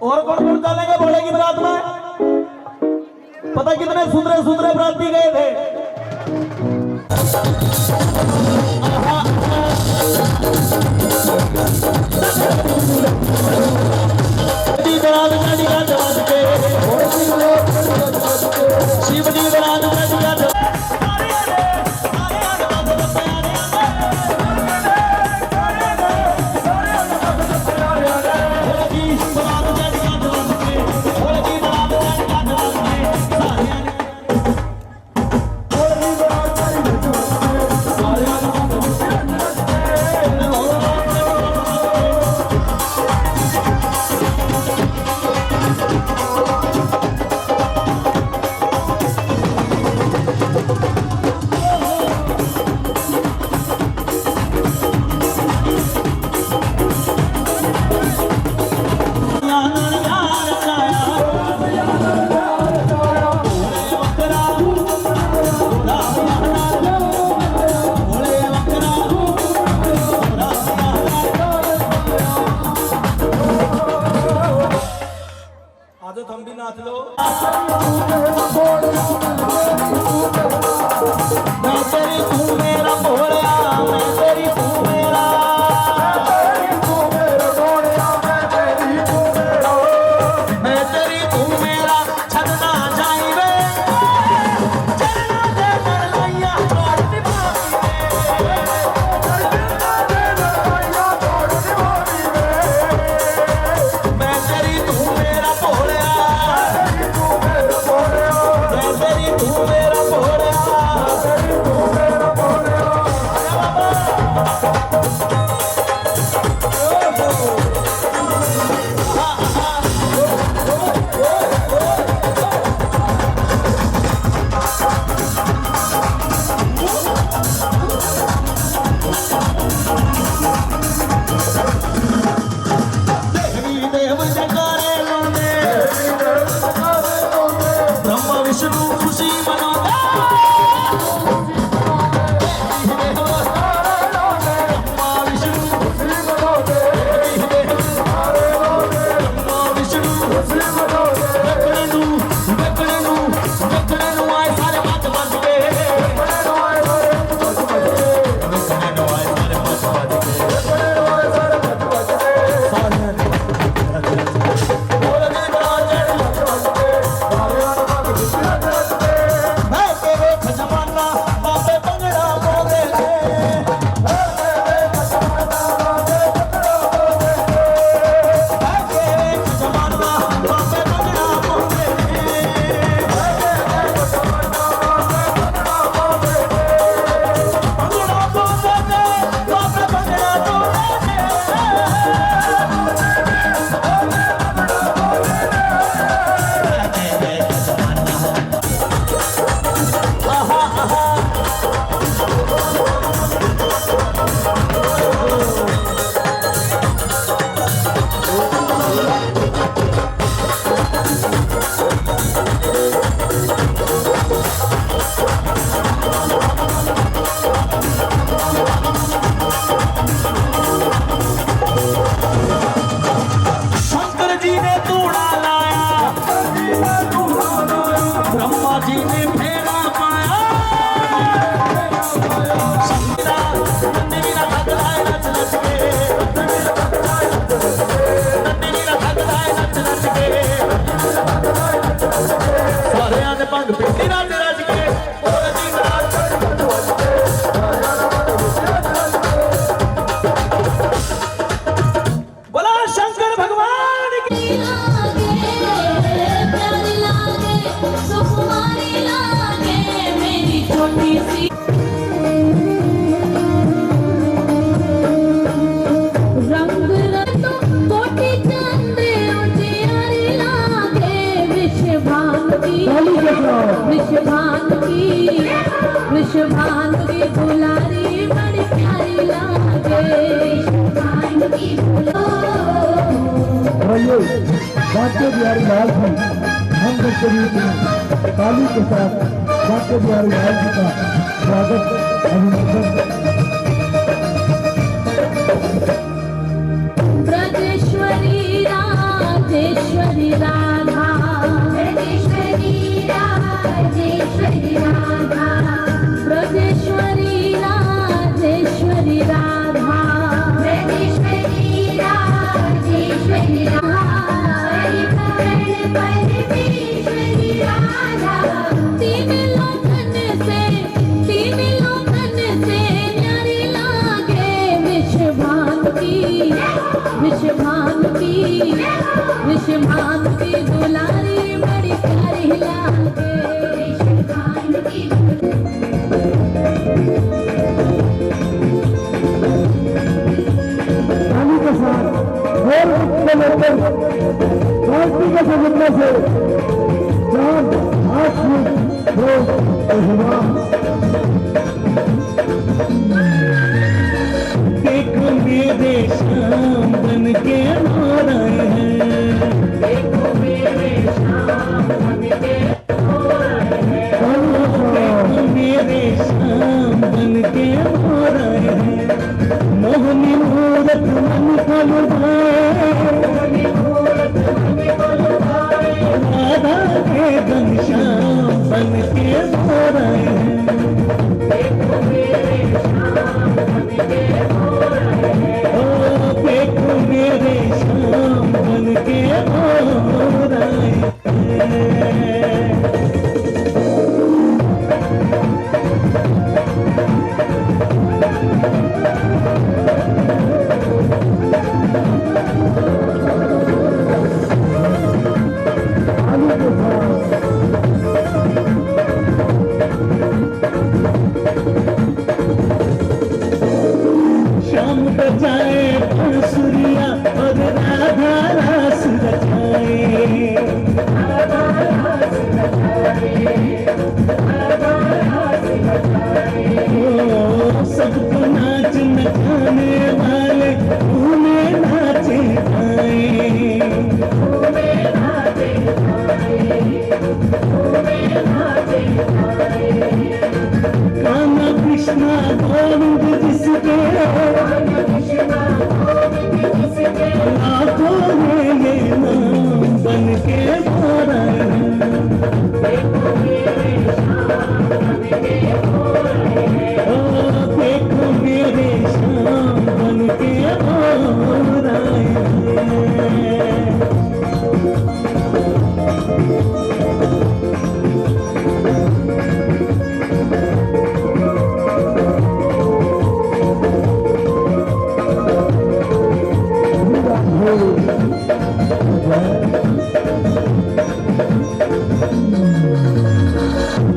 और कौन कौन डालेंगे भोले की बरात में? पता कितने सुंदर सुंदर बराती गए थे। शिवजी बरात बांके बिहारी लाल जी हम शरीफ में ताली के साथ बांके बिहारी लाल जी का स्वागत अभिनंदन। ब्रजेश्वरी राजेश्वरी राधा ब्रजेश्वरी राजेश्वरी राधा ब्रजेश्वरी राजेश्वरी राधा ब्रजेश्वरी राजेश्वरी परमेश्वरी राधा तीन लोकन से न्यारी लागे विश्वभान की दुलारी बड़ी प्यारी लागे विश्वभान की ताली के साथ और के लेकर क्रांति के समुद्र से चांद हाथ में देखो मेरे शाम बन के आ रहे हैं, देखो मेरे शाम बन के आ रहे हैं, देखो मेरे शाम बन के आ रहे हैं। मोहनी मूरत मन का लुभाए, मोहनी मूरत मन का लुभाए, राधा के घनश्याम बन के आ रहे हैं। देखो मेरे शाम बन के आ रहे हैं, देखो मेरे शाम बन के आ रहे हैं। श्याम बजाए बांसुरिया और राधा रास रचाए, राधा रास रचाए, राधा रास रचाए। ओ सबको नाच नचाने वाले घूमे नाचे गाए, घूमे नाचे गाए, घूमे नाचे गाए। कान्हा कृष्णा गोविंद जिसके लाखों में ये नाम बन के आ रहे हैं। देखो मेरे शाम बन के आ रहे हैं, देखो मेरे शाम बन के आ रहे हैं।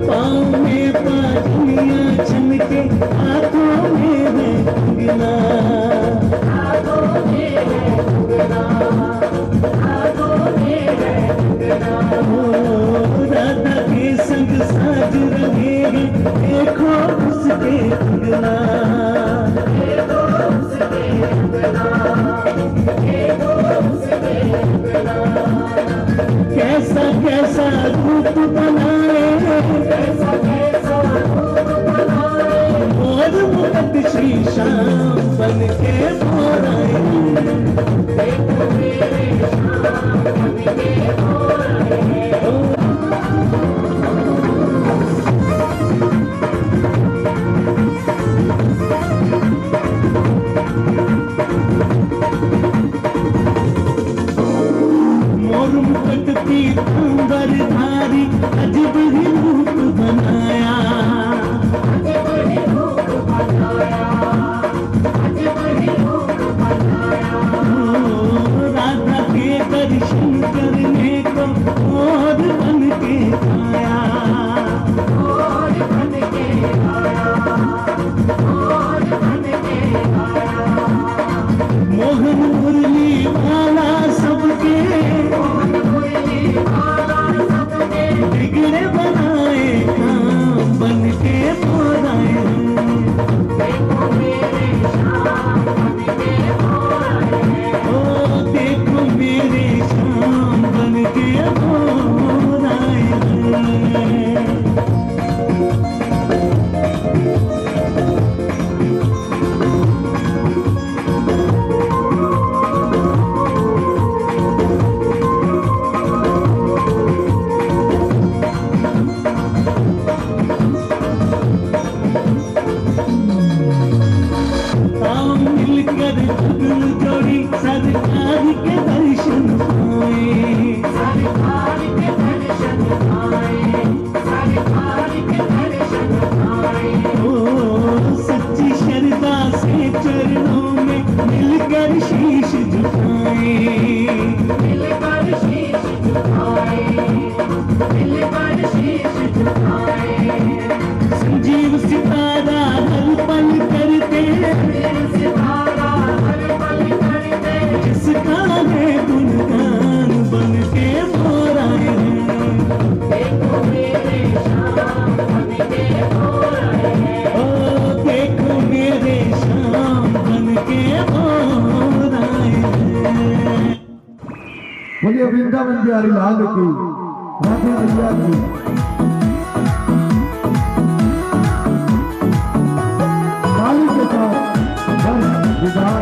पाँव में पानिया चमके, हाथों में है कंगना, हाथों में है कंगना, हाथों में है कंगना। ओ राधा के संग साज रहे हैं, देखो उसके कंगना, देखो उसके कंगना, देखो उसके कंगना। कैसा कैसा रूप बनाए, कैसा कैसा रूप बनाए, और मुकुट श्री श्याम बन के आ रहे हैं। देखो मेरे श्याम बन के आ रहे हैं। मोर मुकुट पीतांबर धारी अजब ही रूप बनाया, अजब ही रूप बनाया, अजब ही रूप बनाया। राधा के दर्शन करने को और बन के आया, और बन के आया, और बन के आया। मोहन मुरली वाला सबके, बिगड़े बनाए काम बन के आ रहे हैं। देखो मेरे शाम बन के आ रहे हैं, ओ देखो मेरे शाम बन आओ मिलकर जुगल जोड़ी सरकार के दर्शन पाए, सरकार के दर्शन पाए, सरकार के दर्शन पाए। ओ सच्ची श्रद्धा से चरणों में मिलकर शीश झुकाए, मिलकर शीश झुकाए, मिलकर शीश झुकाए। संजीव सितारा हर पल करते, सितारा हर पल करते, जिसका है गुणगान बन के मोर आए हैं। देखो मेरे शाम बन के मोर आए हैं, ओ देखो मेरे शाम बन के मोर आए हैं। बोलिए वृंदावन बिहारी लाल की, राधे मैया की। काली के साथ दर्श दीदार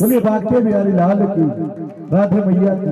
बोलिए बाके बिहारी लाल की, राधे मैया की।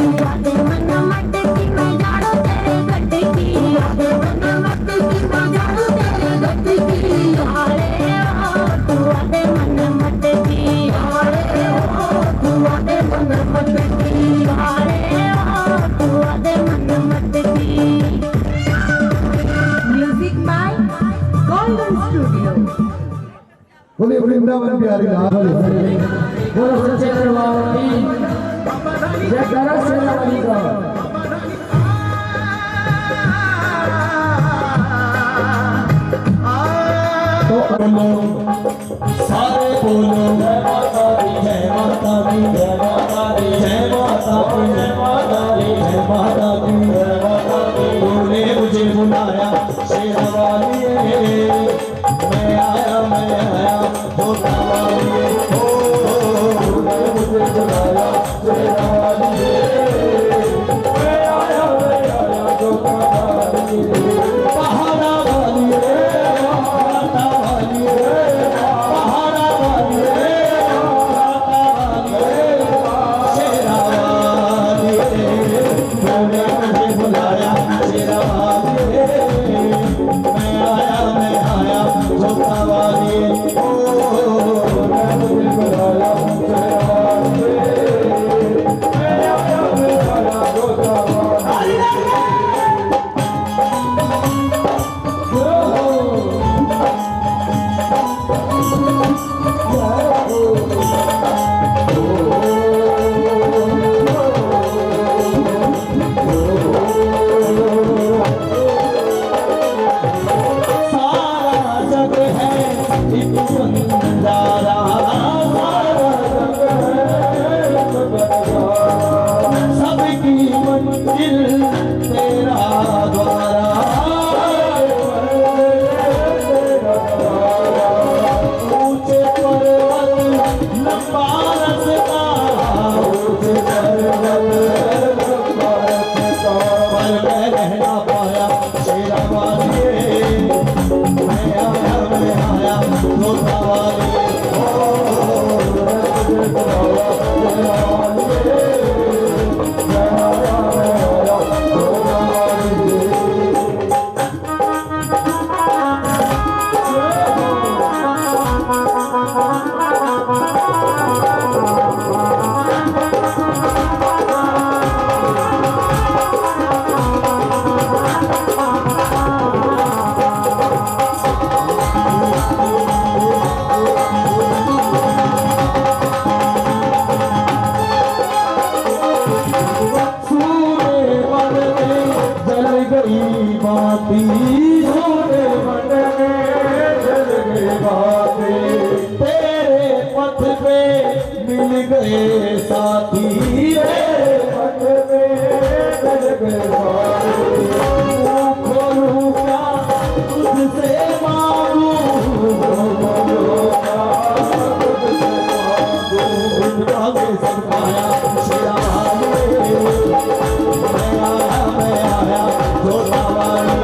यादें मन मटकी मैं जाड़ू तेरे गटकी यादें मन मटकी मैं जाड़ू तेरे गटकी हारे हो तू आदे मन मटकी हारे हो तू आदे मन मटकी हारे हो तू आदे मन मटकी। Music by golden studio. बोले वृंदावन प्यारी लाल बोलो सच्चे दरबार की जय करा सेनापति का। तो बोलो सारे बोलो जय माता दी जय माता दी जय माता दी जय माता दी जय माता दी जय माता दी जय माता दी। तूने मुझे बुलाया शेरवाली मैं आया धोखा वाली तूने मुझे बुलाया शेरवाली मैं आया धोखा वाली पहाड़ा वाली माता वाली पहाड़ा वाली माता वाली शेरवाली तूने मुझे बुलाया शेरवाली मैं आया धोखा वाली मुझे बुलाया शेरवाली मैं आया धोखा वाली। सारा जग है एक बंजारा सारा जग है सबकी मंजिल तेरा द्वारा ऊंचे पर्वत लंबा रास्ता ऊंचे पर्वत लंबा रास्ता पर मैं रह ना पाया शेरवाली मैं आया धोखा वाली मुझे बुलाया शेरवाली मैं आया धोखा वाली। सूरे मन में जल गई बाती सूरे मन में जल गई बाती तेरे पथ पे मिल गए साथी तेरे पथ पे मिल गए साथी खोलूं क्या तुझसे मांगू खोलूं क्या तुझसे मांगू आगे सब पाया शेरवाली मैं आया धोखा वाली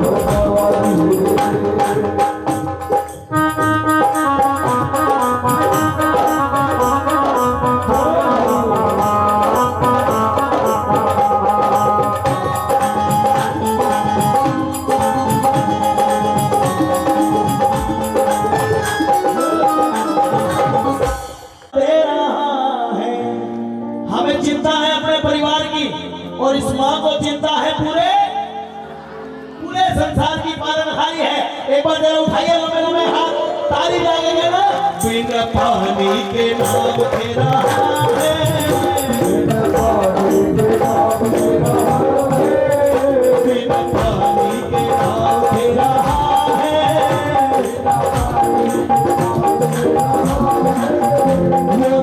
धोखा वाली। हमें चिंता है अपने परिवार की और इस माँ को चिंता है पूरे पूरे संसार की पालनहारी है। एक बार जरा उठाइए लंबे लंबे हाथ ताली लगेगा ना। बिन पानी के नाम तेरा है बिन पानी के नाम तेरा है बिन पानी के नाम तेरा है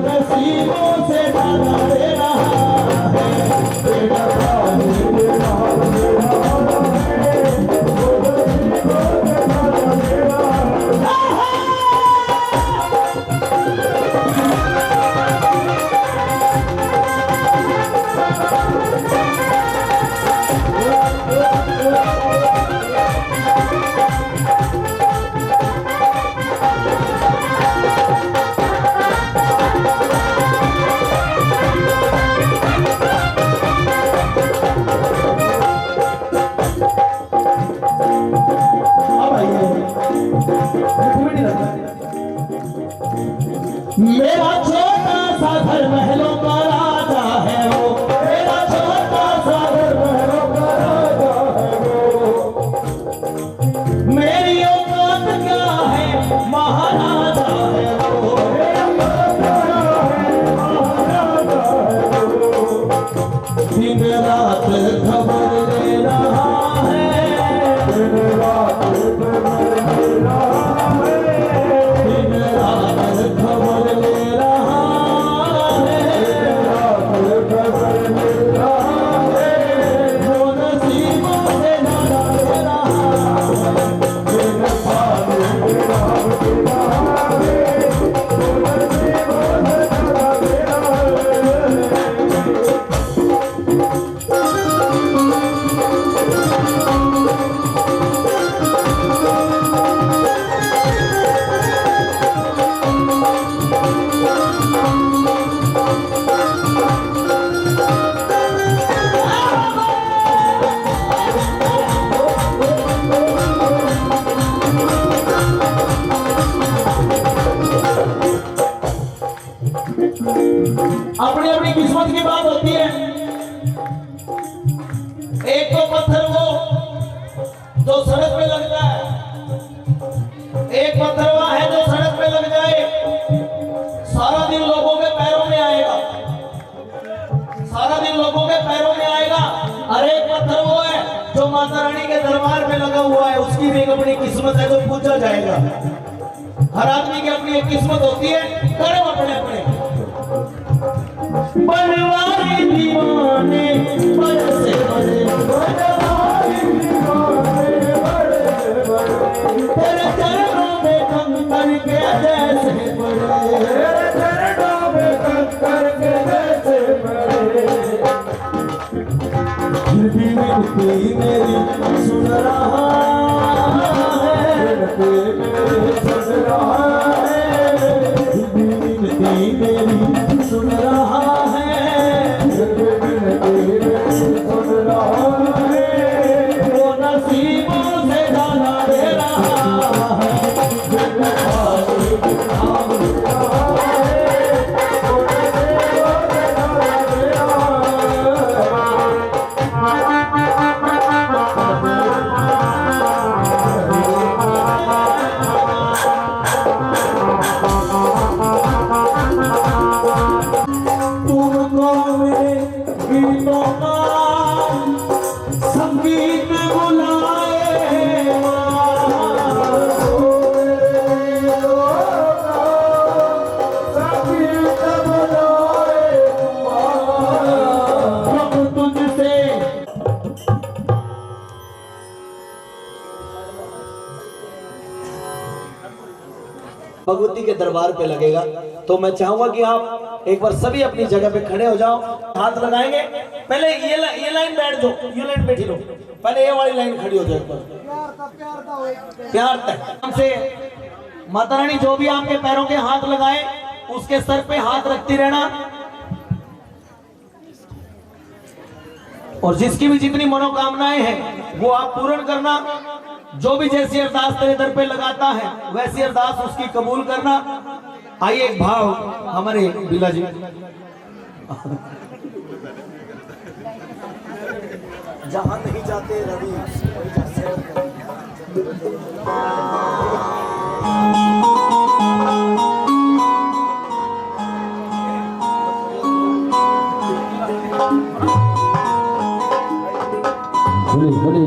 नसीबों से डाला दे रहा है तेरा पानी के नाम तेरा है। मेरा छोटा सा घर महलों का राजा है वो, मेरा छोटा सा घर महलों का राजा है वो, मेरी औकात क्या है महाराजा है वो, दिन रात खबर दे रहा है, दिन रात खबर दे रहा है, दिन रात खबर दे रहा है, दिन रात खबर दे रहा है, वो नसीबों से नारा दे रहा है, दिन रात दे रहा है, वो नसीबों से नारा दे रहा है। अपनी अपनी किस्मत की बात होती है। एक तो पत्थर वो जो सड़क पे लगता है, एक पत्थर वह है जो सड़क पे लग जाए सारा दिन लोगों के पैरों में आएगा, सारा दिन लोगों के पैरों में आएगा। और एक पत्थर वो है जो माता रानी के दरबार में लगा हुआ है, उसकी भी एक अपनी किस्मत है जो पूछा जाएगा। हर आदमी की अपनी एक किस्मत होती है, कर्म अपने अपने। बनवारी दीवाने बड़े से बड़े, बनवारी दीवाने बड़े से बड़े, तेरे चरणों में कंकर के जैसे बड़े, तेरे चरणों में कंकर के जैसे बड़े, फिर भी मिलती मेरी सुन रहा है, फिर भी मेरी सुन रहा है, फिर भी मिलती मेरी सुन रहा है, सुन रहा है, वो नसीबों से जाना दे रहा है, तुमको मेरे गीतों का संगीत बुलाएगा, संगीत बुलाएगा, हम तुझसे भगवती के दरबार पे लगेगा। तो मैं चाहूंगा कि आप एक बार सभी अपनी जगह पे खड़े हो जाओ, हाथ लगाएंगे। पहले ये लाइन बैठ जाओ, ये लाइन बैठी रहो, पहले ये वाली लाइन खड़ी हो जाए। प्यार तक से माता रानी जो भी आपके पैरों के हाथ लगाए उसके सर पे हाथ रखती रहना, और जिसकी भी जितनी मनोकामनाएं हैं वो आप पूर्ण करना। जो भी जैसी अरदास तेरे दर पे लगाता है वैसी अरदास उसकी कबूल करना। आइए एक भाव हमारे बिला जी जहां नहीं जाते रवि तेरे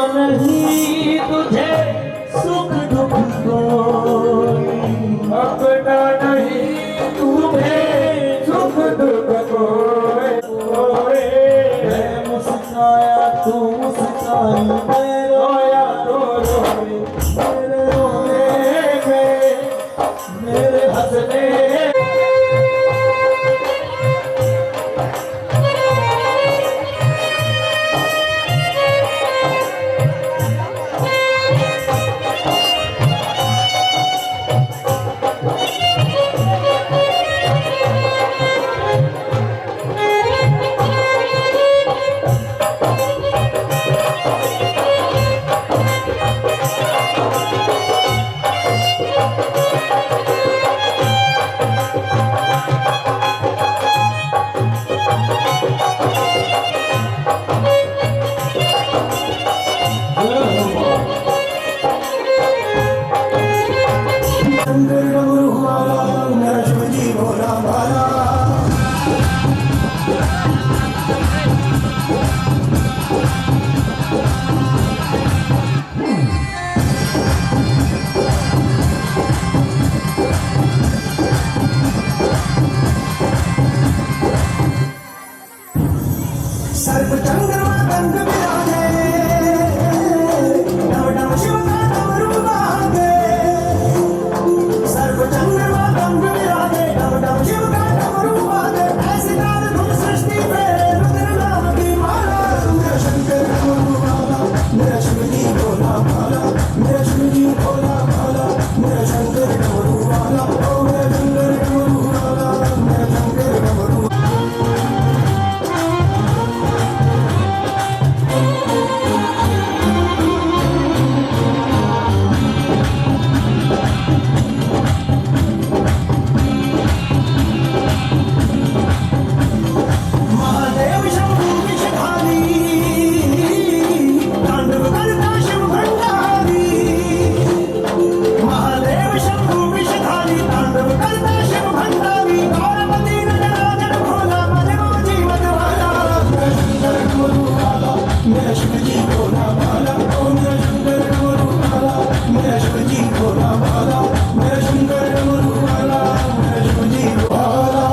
नहीं तुझे सुख दुख कोई, अपना नहीं तुझे सुख दुख कोई। मैं मुस्काया तू मुस्काई, मैं रोया तो रोई, मेरे रोने में मेरे हंसने सर्व चंद्रमा गंग विराजे, नव नव शिव का डमरू बाजे। सर्व चंद्रमा गंग विराजे, नव नव शिव का डमरू बाजे। ऐसे काल धुन सृष्टि पे रुद्र नाम की माला। मेरा शंकर डमरू वाला, मेरा शिव जी भोला भाला, मेरा शिव जी भोला भाला, मेरा शंकर डमरू वाला, ओ मेरा शंकर डमरू वाला, मेरा शंकर डमरू। महादेव शंभू विषधारी, तांडव करता शिव भंडारी। महादेव शंभू विषधारी, तांडव करता शिव भंडारी। गौरवती नटराजन भोला, भजनो जीवन वाला। मेरा शंकर डमरू वाला, मेरा शिव जी भोला भाला, ओ मेरा शंकर डमरू वाला, मेरा शिव जी भोला भाला, मेरा शंकर डमरू वाला, मेरा शिव जी भोला।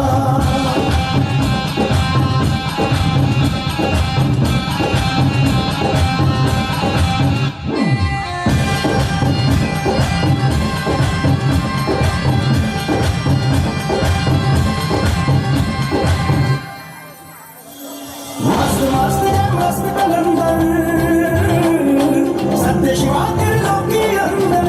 मस्त मस्त जय मस्त कलंदर, सत्य शिवा त्रिलोकी अंदर।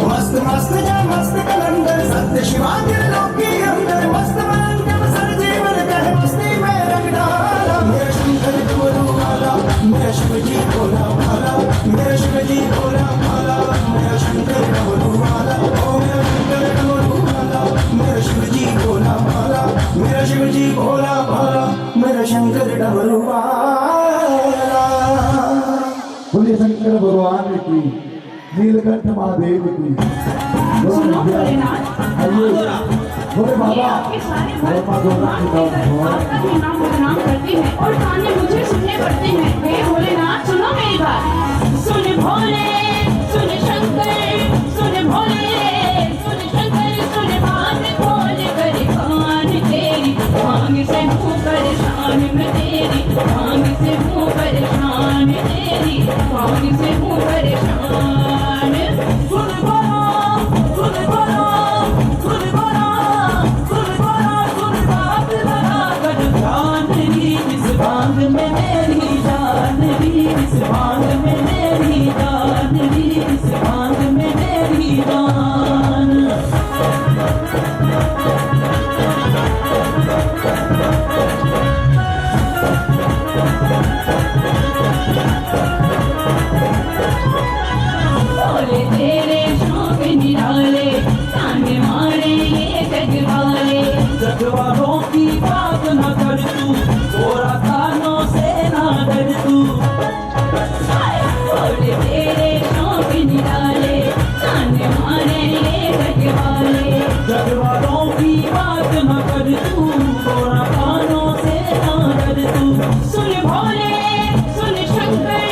मस्त मस्त जय मस्त कलंदर, सत्य शिवा त्रिलोकी अंदर। मस्त मन जब सर जीवन कहे मस्ती में रंग डाला। मेरा शंकर डमरू वाला, मेरा शिव जी भोला भाला, मेरा शिव जी भोला भाला, मेरा शंकर डमरू वाला, ओ मेरा शंकर डमरू वाला, मेरा शिव जी भोला भाला, मेरा शिव जी भोला भाला, मेरा शंकर डमरू वाला। बोलिए शंकर भगवान की, नीलकंठ महादेव की। सुनो भोलेनाथ, आइए बोले ये बाबा, आपके सारे और माँ भक्त दुर्गा की नाम हो। आपका ही नाम बदनाम करते हैं और ताने मुझे सुनने पड़ते हैं। हे भोलेनाथ, सुनो मेरी बात। सुन भोले, सुन शंकर, सुन भोले, सुन शंकर, सुन बात खोल कर कान तेरी। मांग से हूँ परेशान मैं तेरी, मांग से हूँ परेशान तेरी, मांग से हूँ परेशान। सुन बोलो, सुन बोलो, सुन बोलो, सुन बोलो, सुन बात लगा कर जान ली इस बांग में मेरी जान ली, इस बांग में मेरी जान ली, इस बांग में मेरी जान। बोले तेरे शौक निराले, ताने मारे ये जगवाले। जगवालों की बात न कर तू, गोरा कानों से ना डर तू। बोले तेरे शौक निराले, ताने मारे ये जगवाले। जगवालों की बात न कर तू, गोरा कानों से ना डर तू। सुन भोले, सुन शंकर,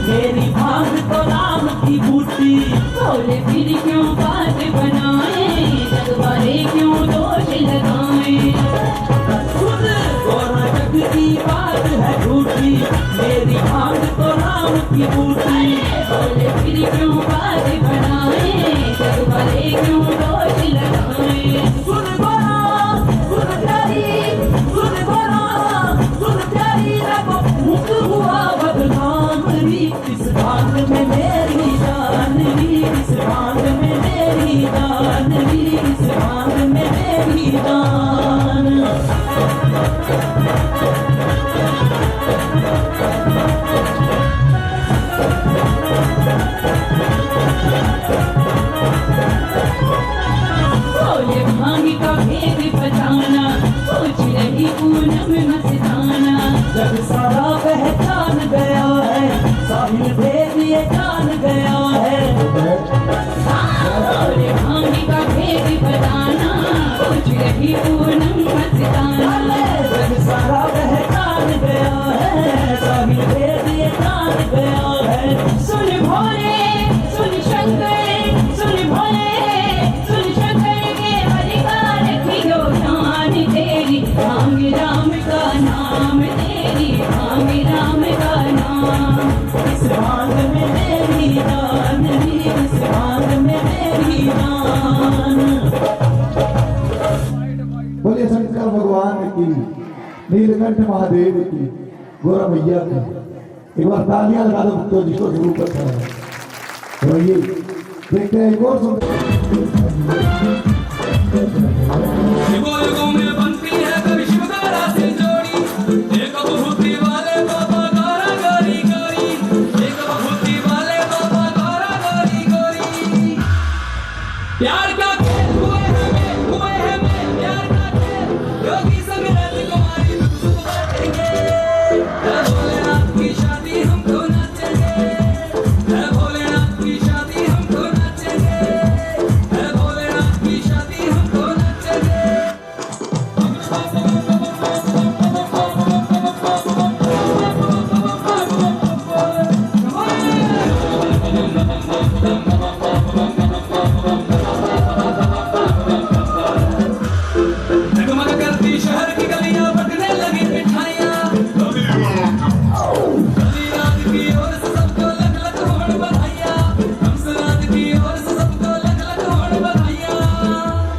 मेरी भांग तो राम की बूटी। बोले फिर क्यों बात बनाए, जग वाले क्यों दोष लगाए। सुन गोरा जग की बात है झूठी, मेरी भांग तो राम की बूटी। बोले फिर क्यों बात बनाए, जग वाले क्यों दोष लगाए। सुन गोरा सुन प्यारी, सुन गोरा सुन प्यारी, रब मुक्त हुआ बदनाम री। इस भांग में मेरी जान री, इस भांग में मेरी जान री, इस भांग में मेरी जान। बोले भांग का भेद बताना, सोच रही पूनम मस्ताना। जग सारा पहचान गया है, साहिल भेद ये जान गया है। बोले भांग का भेद बताना, सोच रही पूनम मस्ताना। जग सारा पहचान गया है, साहिल भेद ये जान गया है। सुन भोले सुन शंकर, सुन भोले सुन शंकर के अधिकार की जान तेरी। भांग राम का नाम तेरी, भांग राम का नाम। इस भांग में मेरी जान री, इस भांग में मेरी जान। बोलिए शंकर भगवान की, नीलकंठ महादेव की, गोरा भैया की। एक बार तालियां लगा दो तो जिसको शुरू करता है। तो ये देखते हैं एक और युगों युगों में बनती है कभी शिव गारा से जोड़ी। एक बहुती वाले बाबा गारा गारी गारी, एक बहुती वाले बाबा गारा गारी गारी। प्यार का खेल हुए हैं मैं प्यार का खेल। योगी संग राजकुमारी दुख सुख बांटेंगे। है भोलेनाथ की शादी हमको नाचेंगे, है भोलेनाथ की शादी हमको नाचेंगे, है भोलेनाथ की शादी हमको नाचेंगे। जगमग करती शहर की गलियां, बटने लगी मिठाइयां। गलीरात की ओर से सबको लख लख होड़ बधाइयां, हंसरात की ओर से सबको लख लख होड़ बधाइयां।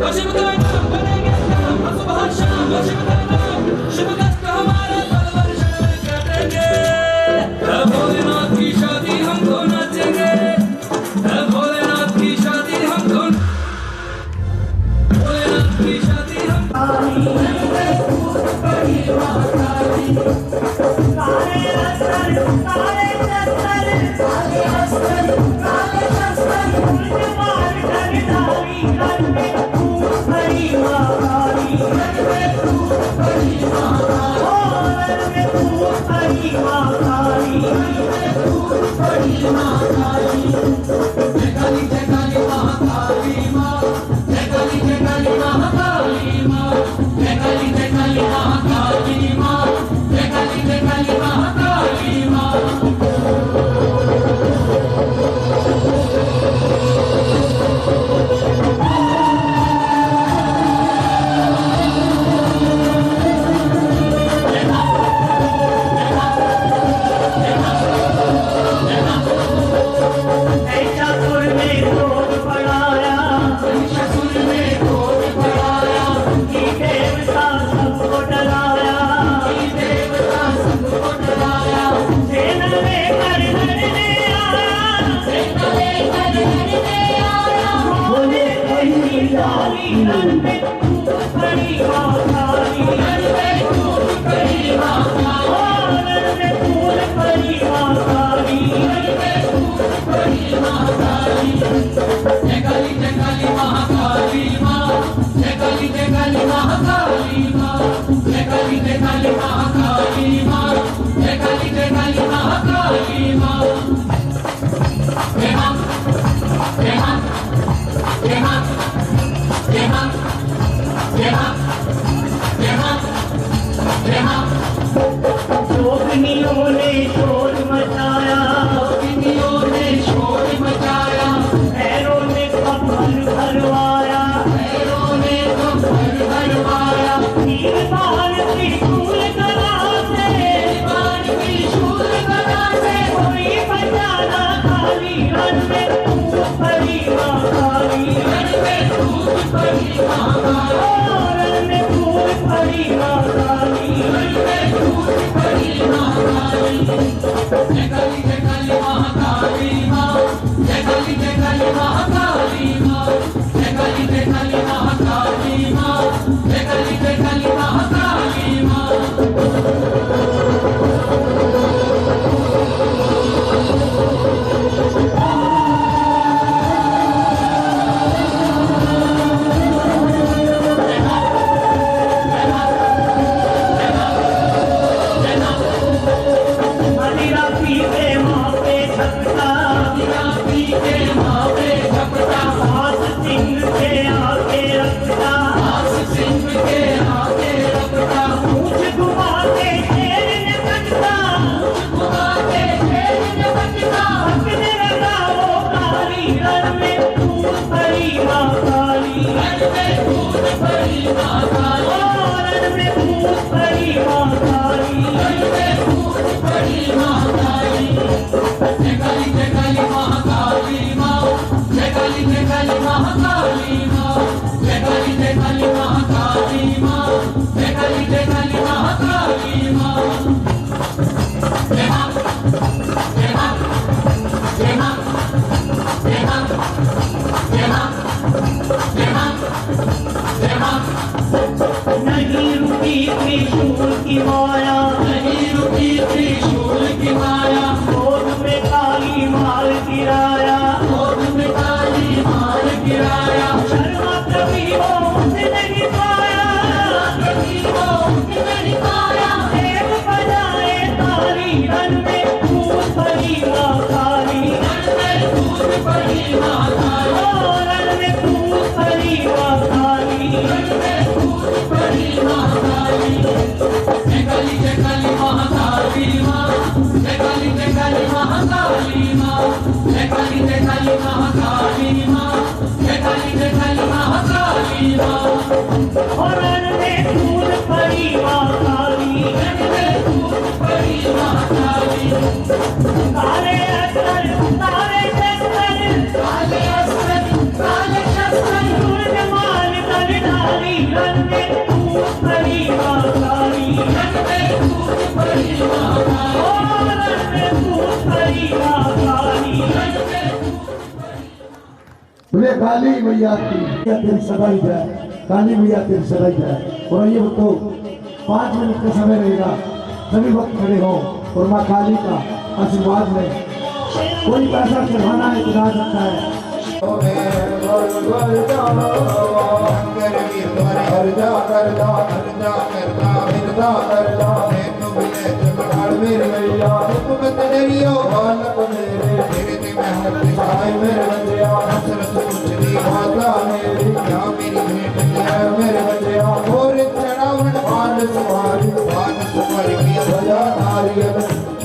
वो शिव का नाम बनेंगे नाम, हम सुबह शाम वो शिव का नाम, शिव कष्ट हमारे पल वर्षण कटेंगे। है भोलेनाथ की शादी हमको नाचेंगे, है भोलेनाथ की शादी हमको, भोलेनाथ की शादी हमको। बोले काली मैया की तेरी सदाई जाए, काली मैया तेरी सदाई जाए। और ये तो 5 मिनट का समय रहेगा, सभी वक्त खड़े हो और माँ काली का आशीर्वाद लें। कोई पैसा चढ़ाना है चढ़ा सकता है।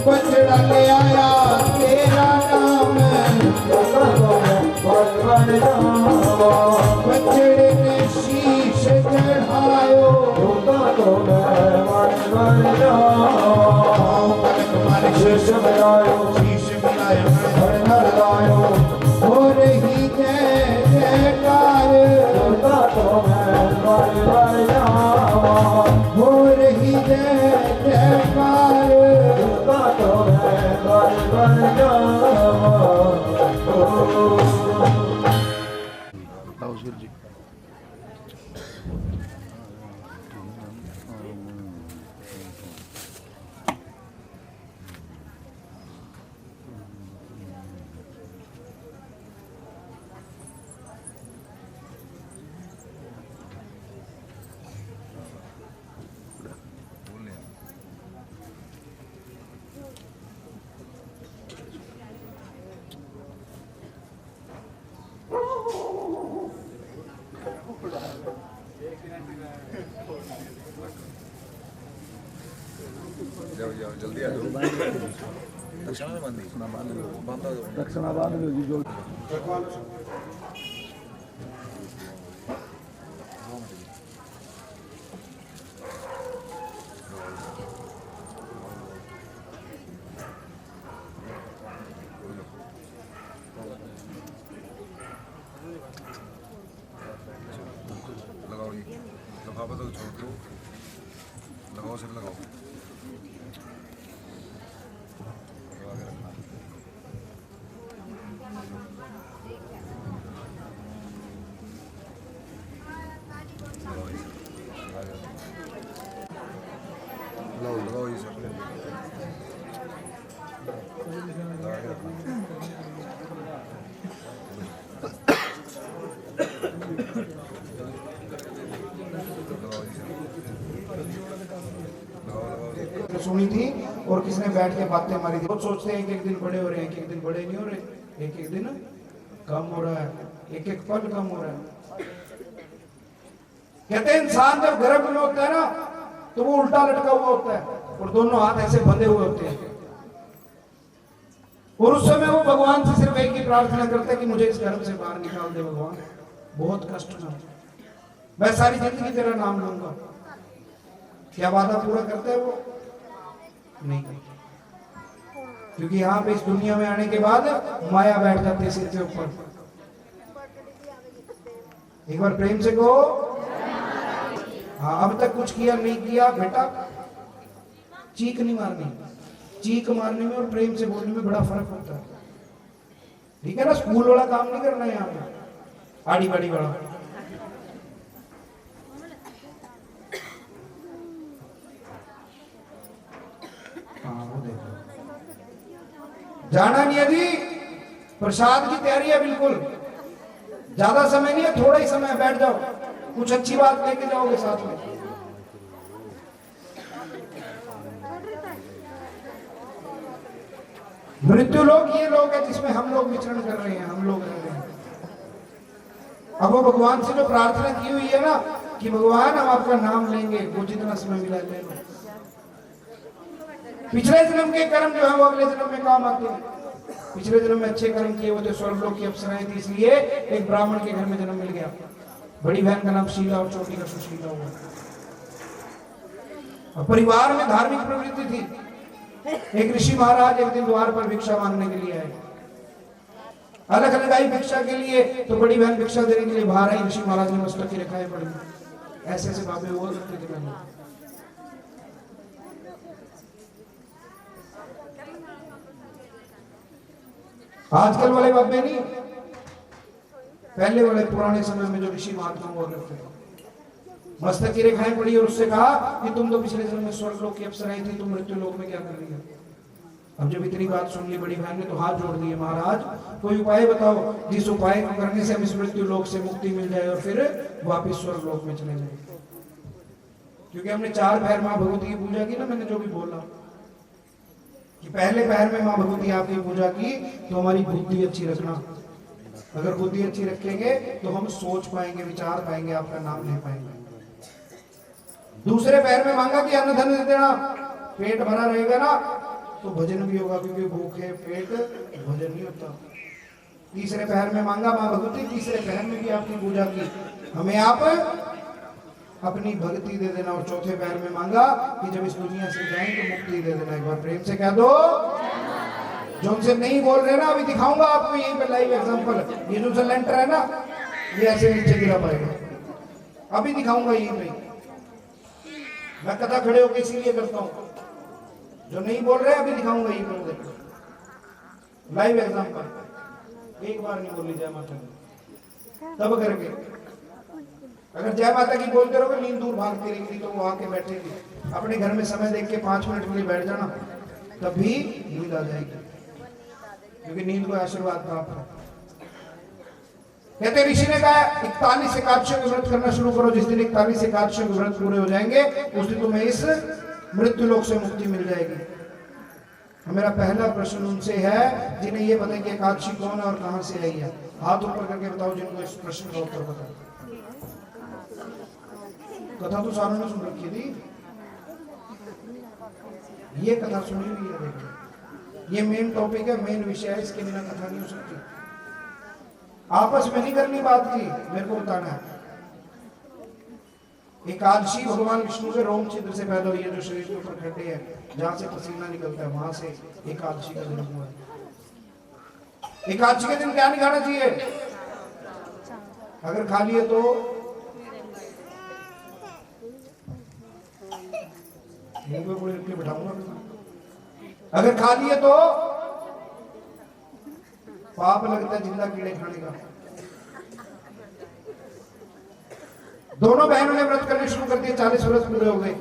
बछड़ा ले आया तेरा नाम, बछड़े ने शीश चढ़ायो, शीश मिलायो, शीश मिलायो, हो रही जय जयकार, हो रही जय जयकार। जल्दी आ जाओ। दक्षिणा बाद में जो लगाओ, ये लिफाफा तो छोड़ दो, लगाओ, सिर्फ लगाओ। लगाओ ये सब लगा के रखना। सुनी थी और किसने बैठ के बातें हमारी थी। बहुत सोचते हैं एक दिन बड़े हो रहे हैं, एक दिन बड़े नहीं हो रहे, एक दिन कम हो रहा है, एक पल कम हो रहा है। कहते हैं इंसान जब गर्भ में होता है ना तो वो उल्टा लटका हुआ होता है और दोनों हाथ ऐसे बंधे हुए होते हैं, और उस समय वो भगवान से सिर्फ एक ही प्रार्थना करता है कि मुझे इस गर्भ से बाहर निकाल दे भगवान, बहुत कष्ट ना, मैं सारी जिंदगी तेरा नाम लूंगा। क्या वादा पूरा करता है वो? नहीं, क्योंकि यहाँ पे इस दुनिया में आने के बाद माया बैठ जाती है सिर के ऊपर। एक बार प्रेम से कहो, हाँ। अब तक कुछ किया नहीं किया बेटा, चीख नहीं मारनी, चीख मारने में और प्रेम से बोलने में बड़ा फर्क होता है, ठीक है ना। स्कूल वाला काम नहीं करना है यहाँ पे, आड़ी बड़ी बड़ा। हाँ वो देखो, जाना नहीं अभी, प्रसाद की तैयारी है बिल्कुल, ज्यादा समय नहीं है, थोड़ा ही समय, बैठ जाओ, कुछ अच्छी बात लेके जाओगे साथ में। मृत्यु लोक ये लोग है जिसमें हम लोग विचरण कर रहे हैं, हम लोग रह रहे हैं। अब वो भगवान से जो प्रार्थना की हुई है ना कि भगवान हम आपका नाम लेंगे, वो जितना समय मिला ले लो। पिछले जन्म के कर्म जो है वो अगले जन्म में काम आते हैं। पिछले जन्म में अच्छे कर्म किए हुए थे, स्वर्गलोक की अप्सराएं थी, इसलिए एक ब्राह्मण के घर में जन्म मिल गया। बड़ी बहन का नाम शीला और छोटी का सुशीला हुआ। और परिवार में धार्मिक प्रवृत्ति थी। एक ऋषि महाराज एक दिन द्वार पर भिक्षा मांगने के लिए आए, अलग अलग आई भिक्षा के लिए, तो बड़ी बहन भिक्षा देने के लिए बाहर आई। ऋषि महाराज ने मस्तक की रखाएं पड़ी, ऐसे ऐसे बाबे हुआ करते थे पहले। आजकल वाले बाबे नहीं, पहले वाले पुराने समय में जो ऋषि महात्मा हुआ करते थे, मस्तक की रेखाएं पड़ी और उससे कहा कि तुम तो पिछले जन्म में स्वर्ग लोक की अप्सराएं थी, तुम मृत्यु लोक में क्या कर रही हो? अब जब इतनी बात सुन ली बड़ी बहन ने तो हाथ जोड़ दिए, महाराज कोई उपाय बताओ जिस उपाय को करने से हम इस मृत्यु लोक से मुक्ति मिल जाए और फिर वापिस स्वर्ग लोक में चले जाए। क्योंकि हमने 4 पहर माँ भगवती की पूजा की ना, मैंने जो भी बोला कि पहले पहर में माँ भगवती आपकी पूजा की तो हमारी बुद्धि अच्छी रखना, अगर बुद्धि अच्छी रखेंगे तो हम सोच पाएंगे, विचार पाएंगे, आपका नाम ले पाएंगे। दूसरे पैर में मांगा कि अन्न धन दे देना, पेट भरा रहेगा ना तो भजन भी होगा, क्योंकि भूखे पेट भजन नहीं होता। तीसरे पैर में मांगा मां भगवती, तीसरे पैर में भी आपकी पूजा की, हमें आप अपनी भक्ति दे देना। और चौथे पैर में मांगा कि जब इस दुनिया से जाएं तो मुक्ति दे देना। एक बार प्रेम से कह दो। जो उनसे नहीं बोल रहे ना, अभी दिखाऊंगा आपको यहीं पे लाइव एग्जांपल। ये जो लेंटर है ना, ये ऐसे नीचे गिरा पाएगा, अभी दिखाऊंगा यहीं पे। मैं कथा खड़े होकर इसीलिए करता हूं, जो नहीं बोल रहे अभी दिखाऊंगा यहीं पर, देखो लाइव एग्जांपल। एक बार नहीं बोली जय माता की, तब करके अगर जय माता की बोलते रहोगे नींद दूर भागती रहेगी, तो वो आके बैठेगी। अपने घर में समय देख के 5 मिनट के लिए बैठ जाना, तब भी नींद आ जाएगी, क्योंकि नींद को आशीर्वाद प्राप्त है। कहते ऋषि ने कहा 41 एकादशियों के व्रत करना शुरू करो। जिस दिन 41 एकादशियों के व्रत पूरे हो जाएंगे उस दिन तुम्हें इस मृत्यु लोक से मुक्ति मिल जाएगी। मेरा पहला प्रश्न उनसे है जिन्हें ये पता है कि एकादशी कौन है और कहां से आई है। हाथ ऊपर करके बताओ जिनको इस प्रश्न का उत्तर पता है। कथा तो सारों ने सुन रखी थी, ये कथा सुनी हुई है। देखो ये मेन टॉपिक है, मेन विषय है, इसके बिना कथा नहीं हो सकती। आपस में नहीं करनी बात की, मेरे को बताना है। एकादशी भगवान विष्णु के रोम छिद्र से पैदा हुई है, जो शरीर के ऊपर खड्डे हैं, जहां से पसीना निकलता है, वहां से एकादशी का जन्म हुआ है। एकादशी के दिन क्या नहीं खाना चाहिए? अगर खा लिए तो बिठाऊंगा। अगर खा लिए तो पाप लगता है जिंदा कीड़े खाने का। दोनों बहनों ने व्रत करने शुरू कर दिए। 40 व्रत पूरे हो गए।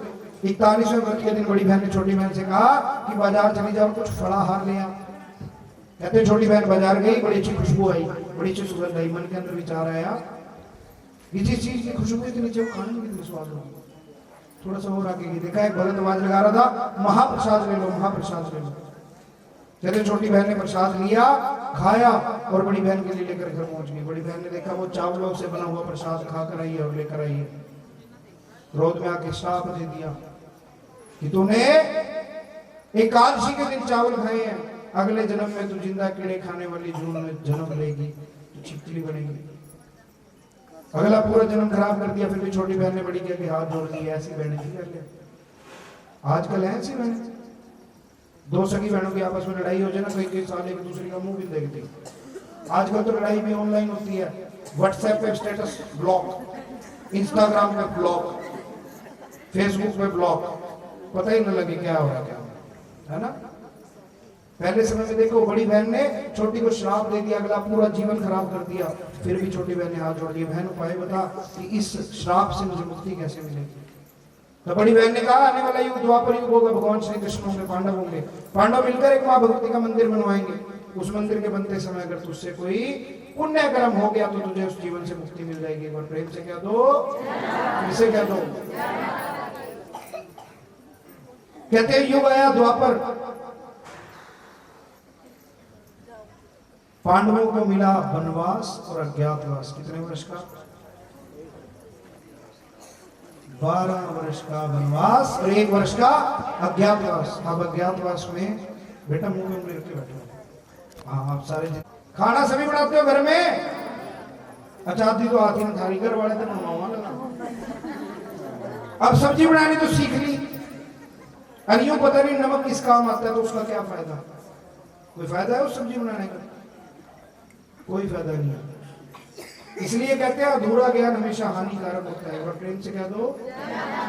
41वें व्रत के दिन बड़ी बहन ने छोटी बहन से कहा कि बाजार चली जाओ, कुछ फलाहार ले आ। कहते छोटी बहन बाजार गई, बड़ी अच्छी खुशबू आई, बड़ी अच्छी सुगंध आई। मन के अंदर विचार आया कि जिस चीज की खुशबू इतनी नीचे, वो खाने में कितनी स्वाद होगी। थोड़ा सा और आगे देखा, एक भरत आवाज लगा रहा था, महाप्रसाद ले लो, महाप्रसाद ले लो। कहते छोटी बहन ने प्रसाद लिया, खाया और बड़ी बहन के लिए लेकर घर पहुंच गई। बड़ी बहन ने देखा वो चावलों से बना हुआ प्रसाद खाकर आई है और लेकर आई है। क्रोध में आके श्राप दे दिया कि तूने एकादशी के दिन चावल खाए हैं, अगले जन्म में तू जिंदा कीड़े खाने वाली जून में जन्म लेगी, तू छिपकली बनेगी। अगला पूरा जन्म खराब कर दिया। फिर भी छोटी बहन ने बड़ी किया कि हाथ जोड़ दिए, ऐसी बहनें नहीं कर ले। आजकल है ऐसी बहनें, 2 सगी बहनों की आपस में लड़ाई हो जाए ना, कई साल एक दूसरे का मुंह भी देखती। आजकल तो लड़ाई भी ऑनलाइन होती है, व्हाट्सएप पे स्टेटस ब्लॉक, इंस्टाग्राम पे ब्लॉक, फेसबुक पे ब्लॉक, पता ही न लगे क्या हो रहा है ना। पहले समय में देखो बड़ी बहन ने छोटी को श्राप दे दिया, अगला पूरा जीवन खराब कर दिया। फिर भी छोटी बहन ने हाथ जोड़ दिया, बहन उपाय बता कि इस श्राप से मुझे मुक्ति कैसे मिलेगी। तो बड़ी बहन ने कहा आने वाला युग द्वापर युग होगा, भगवान श्री कृष्ण होंगे, पांडव होंगे, पांडव मिलकर एक माँ भगवती का मंदिर बनवाएंगे। उस मंदिर के बनते समय अगर तुझसे कोई पुण्य कर्म हो गया तो तुझे उस जीवन से मुक्ति मिल जाएगी। एक बार प्रेम से कह दो, इसे कह दो। कहते युग आया द्वापर, पांडवों को मिला वनवास और अज्ञातवास। कितने वर्ष का? 12 वर्ष का वनवास और 1 वर्ष का अज्ञातवास। अब अज्ञातवास में बेटा मुंह में उंगली रख के बैठो। हाँ आप सारे खाना सभी बनाते हो घर में? अच्छा आती तो आती ना, थारी घर वाले तो बनवाओ ना। अब सब्जी बनानी तो सीख ली, अनियों पता नहीं नमक किस काम आता है, तो उसका क्या फायदा? कोई फायदा है उस सब्जी बनाने का? कोई फायदा नहीं है। इसलिए कहते हैं अधूरा ज्ञान हमेशा हानिकारक होता है। और प्रेम से कह दो,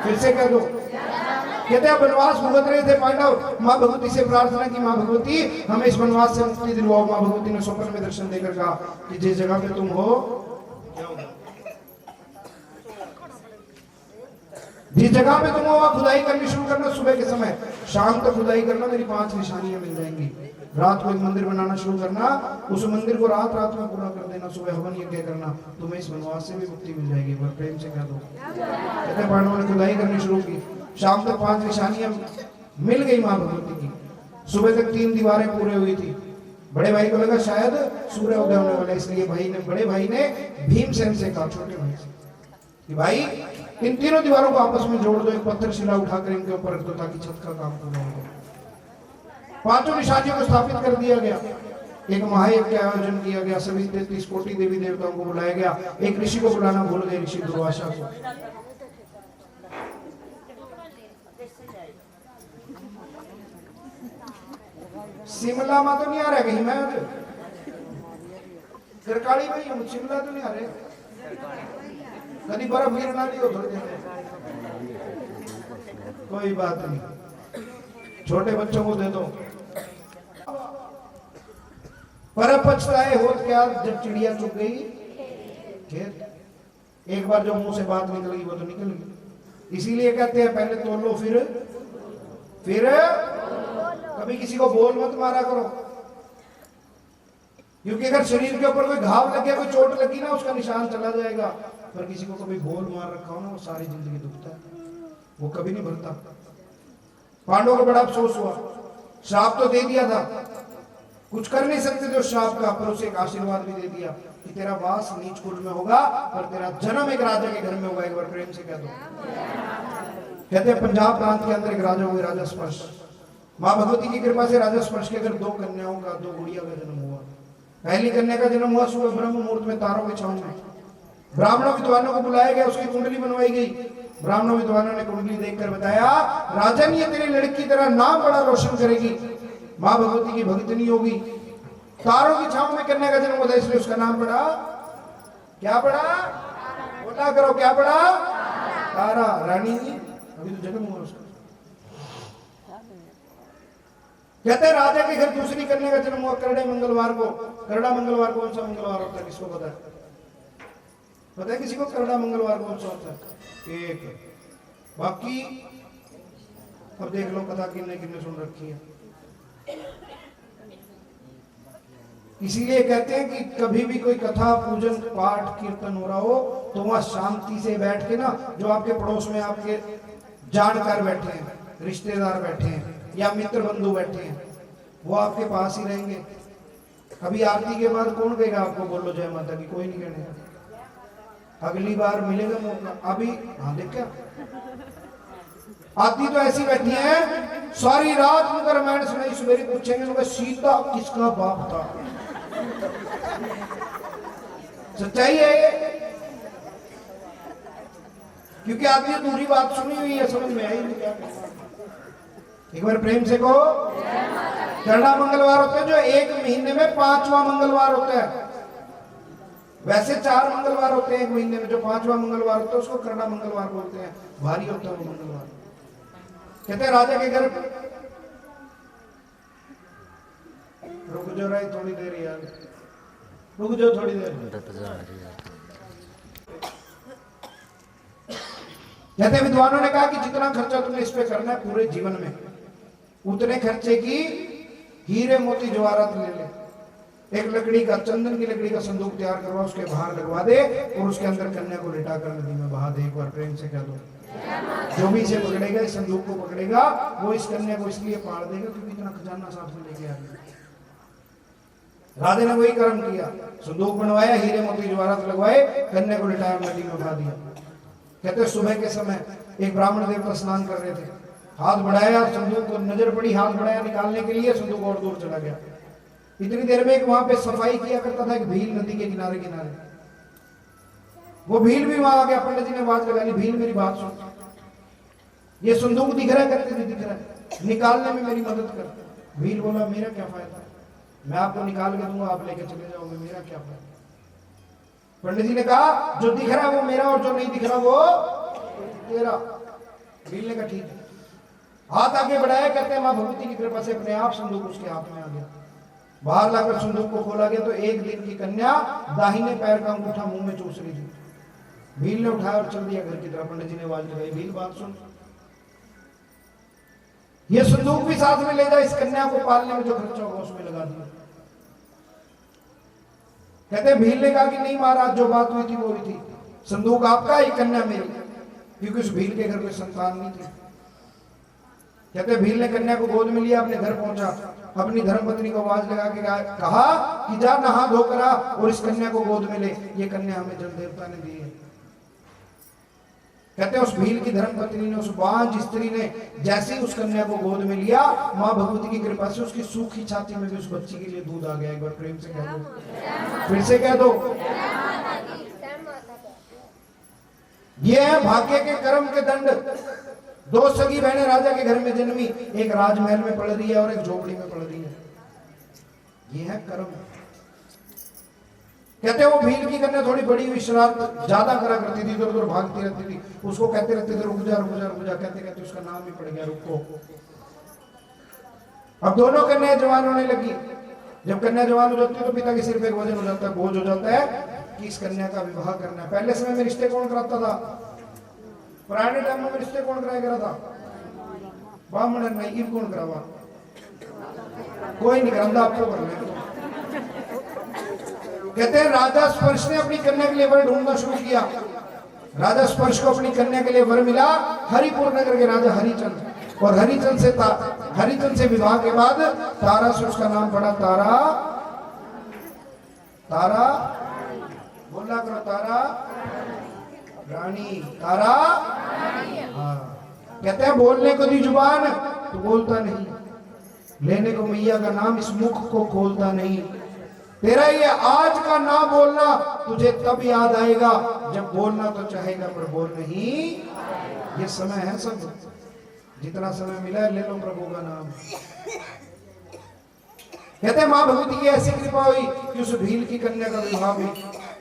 फिर से कह दो। कहते हैं वनवास भुगत रहे थे पांडव, माँ भगवती से प्रार्थना की, माँ भगवती हमें इस वनवास से मुक्ति दिलवाओ। माँ भगवती ने स्वप्न में दर्शन देकर कहा कि जिस जगह पे तुम हो क्या होगा? जिस जगह पे तुम हो वहां खुदाई करनी शुरू करना सुबह के समय, शाम तक खुदाई करना, मेरी 5 निशानियां मिल जाएंगी। रात को एक मंदिर बनाना शुरू करना, उस मंदिर को रात रात में पूरा कर देना, सुबह हवन यज्ञ करना, तुम्हें इस वनवास से भी मुक्ति मिल जाएगी। पर प्रेम से कह दो। कहते पांडवों ने खुदाई करनी शुरू की, शाम तक 5 निशानियां मिल गई मां भगवती की, सुबह तक 3 दीवारें पूरे हुई थी। बड़े भाई को लगा शायद सूर्य उदय होने वाला, इसलिए बड़े भाई ने भीमसेन से कहा, छोटे भाई से, कि भाई इन तीनों दीवारों को आपस में जोड़ दो, एक पत्थर शिला उठाकर इनके ऊपर रख दो ताकि छत का काम पूरा हो जाए। 5 निशानियों को स्थापित कर दिया गया। एक महायज्ञ का आयोजन किया गया, सभी 33 कोटि देवी देवताओं को बुलाया गया। एक ऋषि को बुलाना भूल गए, ऋषि दुर्वासा को। शिमला में तो नहीं आ रहा कहीं, मैं करकाली में हूँ, शिमला तो नहीं आ रहे, कभी बर्फ गिरना नहीं हो थोड़ी देर, कोई बात नहीं, छोटे बच्चों को दे दो। पर पछताए होत क्या जब चिड़िया चुग गई खेत। एक बार जो मुंह से बात निकलेगी वो तो निकल गई। इसीलिए कहते हैं पहले तोल लो फिर कभी किसी को बोल मत मारा करो, क्योंकि अगर शरीर के ऊपर कोई घाव लग गया, कोई चोट लगी ना, उसका निशान चला जाएगा। पर किसी को कभी बोल मार रखा हो ना, वो सारी जिंदगी दुखता है, वो कभी नहीं भरता। पांडवों को बड़ा अफसोस हुआ, श्राप तो दे दिया था, कुछ कर नहीं सकते थे उस श्राप का, पर उसे एक आशीर्वाद भी दे दिया कि तेरा वास नीच कुल में होगा, पर तेरा जन्म एक राजा के घर में होगा। एक बार प्रेम से कह दो। कहते हैं पंजाब प्रांत के अंदर एक राजा हुए, राजा स्पर्श। मां भगवती की कृपा से राजा स्पर्श के घर 2 कन्याओं का, 2 गुड़िया का जन्म हुआ। पहली कन्या का जन्म हुआ सुबह ब्रह्म मुहूर्त में तारों के छांव में। ब्राह्मणों विद्वानों को बुलाया गया, उसकी कुंडली बनवाई गई। ब्राह्मणों विद्वानों ने कुंडली देखकर बताया, राजन ये तेरी लड़की की तरह नाम बड़ा रोशन करेगी, मां भगवती की भक्तनी होगी। तारों की छांव में कन्या का जन्म होता है, इसलिए उसका नाम पड़ा, क्या पड़ा, बोला करो, क्या पड़ा, तारा। रानी अभी तो जन्म हुआ उसका। कहते हैं राजा के घर दूसरी कन्या का जन्म हुआ करड़े मंगलवार को। करड़ा मंगलवार कौन सा मंगलवार होता है, किसको पता है? पता है किसी को करड़ा मंगलवार कौन सा होता है? एक। बाकी अब देख लो कथा किन्ने किन्ने सुन रखी है। इसीलिए कहते हैं कि कभी भी कोई कथा पूजन पाठ कीर्तन हो रहा हो तो वहां शांति से बैठ के ना, जो आपके पड़ोस में आपके जानकार बैठे हैं, रिश्तेदार बैठे हैं या मित्र बंधु बैठे हैं, वो आपके पास ही रहेंगे। अभी आरती के बाद कौन कहेगा आपको बोलो जय माता की? कोई नहीं कहने। अगली बार मिलेगा मौका। अभी हाँ देख क्या आरती तो ऐसी बैठी है, सारी रात उनका रामायण सुनाई, सवेरे पूछेंगे उनका सीता किसका बाप था। सच्चाई है ये, क्योंकि आदमी दूरी बात सुनी हुई है, समझ में आई नहीं क्या। एक बार प्रेम से कहो। करड़ा मंगलवार होता है जो 1 महीने में 5वां मंगलवार होता है। वैसे 4 मंगलवार होते हैं 1 महीने में, जो 5वां मंगलवार होता है उसको करड़ा मंगलवार बोलते हैं। भारी होता है वो मंगलवार। कहते हैं राजा के घर, रुक जाओ राय थोड़ी देर यार, रुक जाओ थोड़ी देर। कहते विद्वानों ने कहा कि जितना खर्चा तुमने इस पे करना है पूरे जीवन में, उतने खर्चे की हीरे मोती जवाहरात ले ले। एक लकड़ी का, चंदन की लकड़ी का संदूक तैयार करवा, उसके बाहर लगवा दे और उसके अंदर कन्या को लिटा कर नदी में बहा दे। एक बार प्रेम से कह दो। जो भी इसे पकड़ेगा, इस संदूक को पकड़ेगा, वो इस कन्या को इसलिए पाड़ देगा क्योंकि इतना खजाना साथ में लेके आ गया। राजा ने वही कर्म किया, संदूक बनवाया, हीरे मोती जवाहरात लगवाए, कन्या को लिटाया, नदी में बहा दिया। कहते सुबह के समय एक ब्राह्मण देवता स्नान कर रहे थे, हाथ बढ़ाया, संदूक को नजर पड़ी, हाथ बढ़ाया निकालने के लिए, संदूक और दूर चला गया। इतनी देर में एक वहां पे सफाई किया करता था एक भील, नदी के किनारे किनारे। वो भील भी वहां आ गया, पंडित जी ने आवाज लगा ली, भील मेरी बात सुन, ये संदूक दिख रहा है? कहते नहीं दिख रहा है, निकालने में मेरी मदद कर। भील बोला मेरा क्या फायदा, मैं आपको निकाल के दूंगा, आप लेके चले जाओगे, मेरा क्या फायदा। पंडित जी ने कहा जो दिख रहा है वो मेरा और जो नहीं दिख रहा वो तेरा। भील ने कहा ठीक है, हाथ आगे बढ़ाया। कहते हैं मां भगवती की कृपा से अपने आप संदूक उसके हाथ में आ गया। बाहर लाकर संदूक को खोला गया तो एक दिन की कन्या दाहिने पैर का अंगूठा मुंह में चूस रही थी। भील ने उठाया और चल दिया घर की तरफ। पंडित जी ने आवाज लगाई, भील बात सुन, ये संदूक भी साथ में ले जा, इस कन्या को पालने में जो खर्चा होगा उसमें लगा दिया। कहते भील ने कहा कि नहीं महाराज, जो बात हुई थी वो हुई थी, संदूक आपका, ये कन्या मेरी, क्योंकि उस भील के घर में संतान नहीं थी। कहते भील ने कन्या को गोद में लिया, अपने घर पहुंचा, अपनी धर्मपत्नी को आवाज लगा के कहा कि जा नहा धोकर आ और इस कन्या को गोद में ले, ये कन्या हमें जल देवता ने दी है। कहते उस भील की धर्मपत्नी ने, उस बांझ स्त्री ने जैसे ही उस कन्या को गोद में लिया, मां भगवती की कृपा से उसकी सूखी छाती में भी उस बच्ची के लिए दूध आ गया। एक बार प्रेम से कह दो, फिर से कह दो। ये है भाग्य के कर्म के दंड। दो सगी बहनें राजा के घर में जन्मी, एक राजमहल में पड़ रही है और एक झोपड़ी में पड़ रही है। ये है कर्म। कहते वो भील की कन्या थोड़ी बड़ी हुई, शरारत ज्यादा करा करती थी, इधर उधर भागती रहती थी। उसको कहते रहते थे रुक जा रुक जा रुक जा, कहते कहते उसका नाम ही पड़ गया रुको। अब दोनों कन्याएं जवान होने लगी। जब कन्या जवान हो जाती है तो पिता के सिर पे एक वजन हो जाता है, बोझ हो जाता है कि इस कन्या का विवाह करना है। पहले समय में रिश्ते कौन कराता था? पुराने टाइम में रिश्ते कौन कराया करा था? ब्राह्मण नहीं, कौन करावा? कोई नहीं कराता, आपको करना है। कहते हैं राजा स्पर्श ने अपनी कन्या के लिए वर ढूंढना शुरू किया। राजा स्पर्श को अपनी कन्या के लिए वर मिला हरिपुर नगर के राजा हरिचंद। और हरिचंद से विवाह के बाद तारा से उसका नाम पड़ा तारा। तारा बोला करो, तारा रानी, तारा। हाँ, कहते हैं बोलने को दी जुबान तो बोलता नहीं, लेने को मैया का नाम इस मुख को खोलता नहीं। तेरा ये आज का ना बोलना तुझे तब याद आएगा जब बोलना तो चाहेगा पर बोल नहीं। ये समय है, सब जितना समय मिला है ले लो प्रभु का नाम। कहते हैं मां भगवती की ऐसी कृपा हुई कि उस भील की कन्या का विवाह भी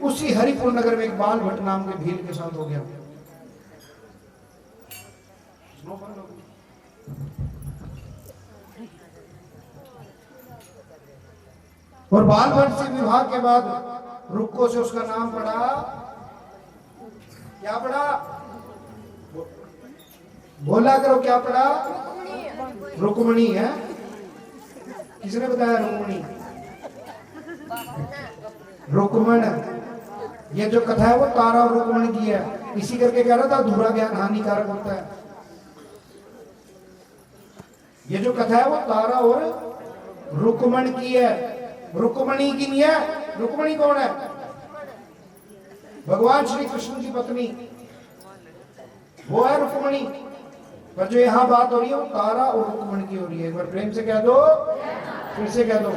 उसी हरिपुर नगर में एक बाल भट्ट नाम के भील के साथ हो गया। और बाल भट्ट से विवाह के बाद रुक्को से उसका नाम पड़ा, क्या पड़ा? बोला करो, क्या पड़ा? रुक्मणी है। किसने बताया रुक्मणी? रुक्मण। ये जो कथा है वो तारा और रुक्मण की है। इसी करके कह रहा था अधूरा ज्ञान हानिकारक होता है। ये जो कथा है वो तारा और रुक्मण की है, रुक्मणी की नहीं है। रुक्मणी कौन है? भगवान श्री कृष्ण की पत्नी, वो है रुक्मणी। पर जो यहाँ बात हो रही है वो तारा और रुक्मण की हो रही है। एक बार प्रेम से कह दो, फिर से कह दो।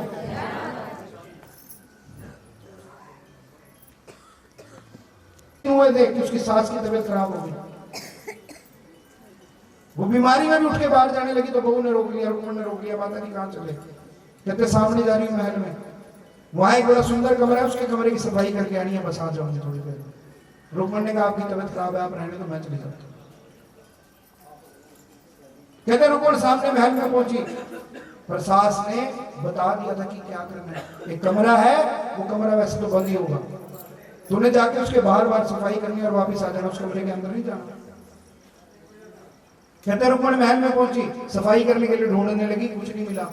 हुए थे कि उसकी सास की तबीयत खराब हो गई, वो बीमारी में भी उठ के बाहर जाने लगी तो बहू ने रोक लिया, रुक्मण ने रोक लिया। माता जी कहाँ चले? कहते सामने जा रही हूँ महल में, वहां एक बड़ा सुंदर कमरा है, उसके कमरे की सफाई करके आनी है, बस आ जाऊंगी थोड़ी देर। रुक्मण ने कहा आपकी तबीयत खराब है, आप रहने तो मैं चली जाता हूँ। कहते रुक्मण सामने महल में पहुंची, पर सास ने बता दिया था कि क्या करना है। एक कमरा है, वो कमरा वैसे तो बंद ही होगा, तूने जाके उसके बाहर बाहर सफाई करनी और वापस आ जाना, उस कमरे के अंदर नहीं जाना। कहते रुक्मण महल में पहुंची, सफाई करने के लिए ढूंढने लगी, कुछ नहीं मिला।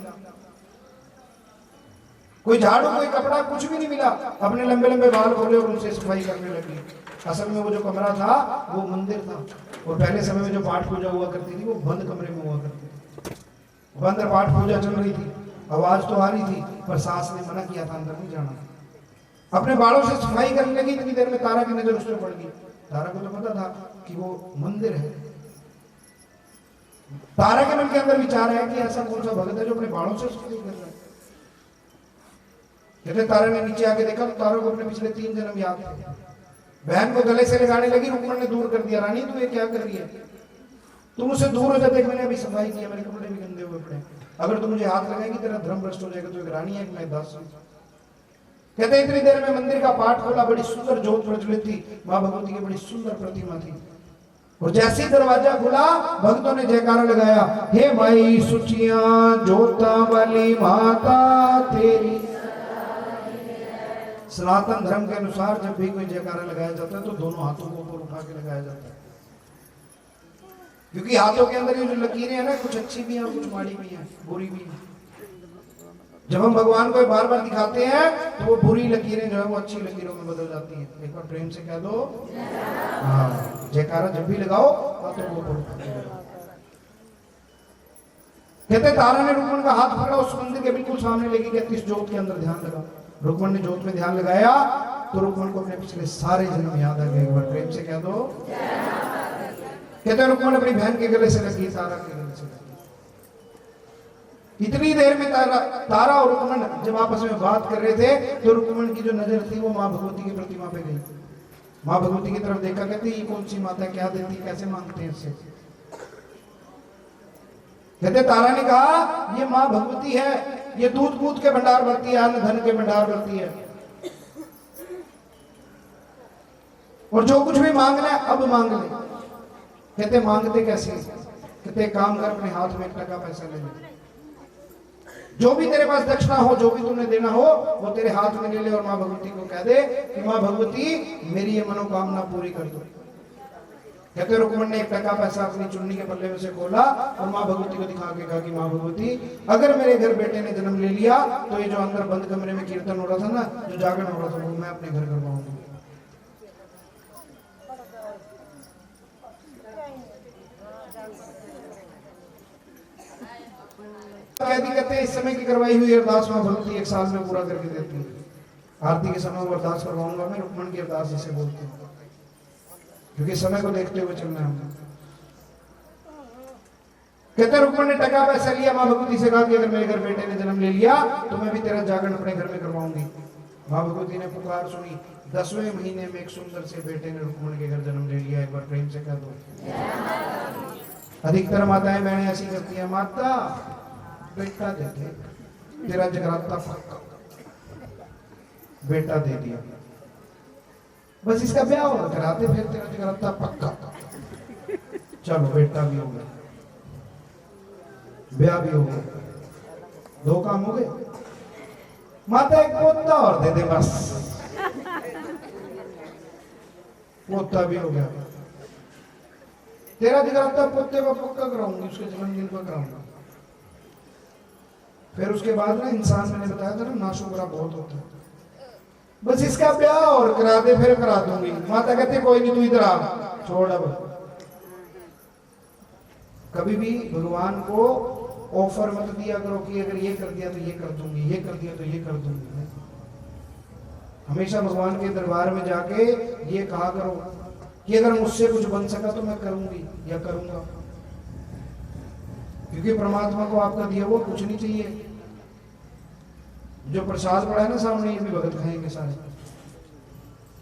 कोई झाड़ू, कोई कपड़ा, कुछ भी नहीं मिला। अपने लंबे लंबे बाल खोले और उनसे सफाई करने लगी। असल में वो जो कमरा था वो मंदिर था, और पहले समय में जो पाठ पूजा हुआ करती थी वो बंद कमरे में हुआ करती थी। बंद पाठ पूजा चल रही थी, आवाज तो आ रही थी, पर सास ने मना किया था अंदर नहीं जाना। अपने बालों से सफाई करने लगी, इतनी देर में तारा की नजर उस पर पड़ गई। तारा को तो पता था कि वो मंदिर है। तारा के मन के अंदर विचार है कि ऐसा कौन सा भगत है जो अपने बालों से सफाई कर रहा है। कहते तारा ने नीचे आके देखा तो तारा को अपने पिछले 3 जन्म याद थे। बहन को गले से लगाने लगी, रुक्मण ने दूर कर दिया। रानी तू ये क्या कर रही है? तुम उससे दूर हो जाते, मैंने अभी सफाई की है, मेरे कपड़े भी गंदे हुए पड़े, अगर तुम मुझे हाथ लगाएगी तेरा धर्म भ्रष्ट हो जाएगा। तो एक रानी है, एक मैं दास हूं। कहते इतनी देर में मंदिर का पाठ खोला, बड़ी सुंदर ज्योत प्रज्वलित थी, मां भगवती की बड़ी सुंदर प्रतिमा थी। और जैसे ही दरवाजा खुला, भक्तों ने जयकारा लगाया, हे माई सुचिया ज्योता वाली माता तेरी सनातन धर्म के अनुसार जब भी कोई जयकारा लगाया जाता है तो दोनों हाथों को ऊपर उठा के लगाया जाता है, क्योंकि हाथों के अंदर ये जो लकीरें हैं ना, कुछ अच्छी भी हैं और कुछ माड़ी भी हैं, बुरी भी हैं। जब हम भगवान को बार बार दिखाते हैं तो वो बुरी लकीरें जो है वो अच्छी लकीरों में बदल जाती हैं। एक बार प्रेम से कह दो हाँ। जयकारा जब भी लगाओ हाथों को ऊपर उठा के लगाओ। कहते तारा ने रुक्मण का हाथ पकड़ा, उस मंदिर के बिल्कुल सामने लेके कहती इस जोत के अंदर ध्यान लगा। रुक्मण ने जोत में ध्यान लगाया तो रुक्मण को अपने पिछले सारे जन्म याद आ गए। एक बार प्रेम से कह दो। कहते रुक्मण अपनी बहन के गले से लगी, तारा के गले से लगी। इतनी देर में तारा और रुक्मण जब आपस में बात कर रहे थे तो रुक्मण की जो नजर थी वो माँ भगवती की प्रतिमा पे गई। माँ भगवती की तरफ देखा, कहती ये कौन सी माता, क्या देती, कैसे मांगते हैं इससे। कहते तारा ने कहा ये माँ भगवती है, ये दूध दूध के भंडार भरती है, अन्न धन के भंडार भरती है, और जो कुछ भी मांगना है अब मांग ले। कहते मांगते कैसे? कहते काम कर, अपने हाथ में 1 टका पैसा ले ले, जो भी तेरे पास दक्षिणा हो, जो भी तुमने देना हो वो तेरे हाथ में ले ले, और माँ भगवती को कह दे कि माँ भगवती मेरी ये मनोकामना पूरी कर दो। कहते रुक्मण ने 1 टका पैसा अपनी चुन्नी के पल्ले में से खोला और माँ भगवती को दिखा के कहा कि माँ भगवती अगर मेरे घर बेटे ने जन्म ले लिया तो ये जो अंदर बंद कमरे में कीर्तन हो रहा था ना, जो जागरण हो रहा था, वो मैं अपने घर करवाऊंगी। कहते इस समय की करवाई हुई अरदास माँ भगवती 1 साल में पूरा करके देती है। आरती के समय वो अरदास करवाऊंगा मैं, रुक्मण की अरदास जिसे बोलते हैं, क्योंकि समय को देखते हुए चलना है। कहते रुक्मण ने टका पैसा लिया, माँ भगवती से कहा कि अगर मेरे घर बेटे ने जन्म ले लिया तो मैं भी तेरा जागरण अपने घर में करवाऊंगी। माँ भगवती ने पुकार सुनी, 10वें महीने में एक सुंदर से बेटे ने रुक्मण के घर जन्म ले लिया। एक बार प्रेम से कह दो। अधिकतर माताएं बहनें ऐसी करती है, माता बेटा दे दे, तेरा जगराता पक्का, बेटा दे दिया, बस इसका ब्याह और कराते, फिर तेरा जगराता पक्का, चलो बेटा भी हो गया, ब्याह भी हो गया, 2 काम हो गए। माता एक पोता और दे दे, बस पोता भी हो गया, तेरा जगराता पोते को पक्का कराऊंगी, उसके जन्मदिन पर कराऊंगा। फिर उसके बाद ना इंसान, मैंने बताया था ना, नाशुक्रा बहुत होता है, बस इसका ब्याह और करा दे, फिर करा दूंगी। माता कहते कोई नहीं, तू इधर आ, छोड़। अब कभी भी भगवान को ऑफर मत दिया करो कि अगर ये कर दिया तो ये कर दूंगी, ये कर दिया तो ये कर दूंगी। हमेशा भगवान के दरबार में जाके ये कहा करो कि अगर मुझसे कुछ बन सका तो मैं करूंगी या करूंगा, क्योंकि परमात्मा को आपका दिया वो कुछ नहीं चाहिए। जो प्रसाद पड़ा है ना सामने, ये भी भगत खाएंगे सारे,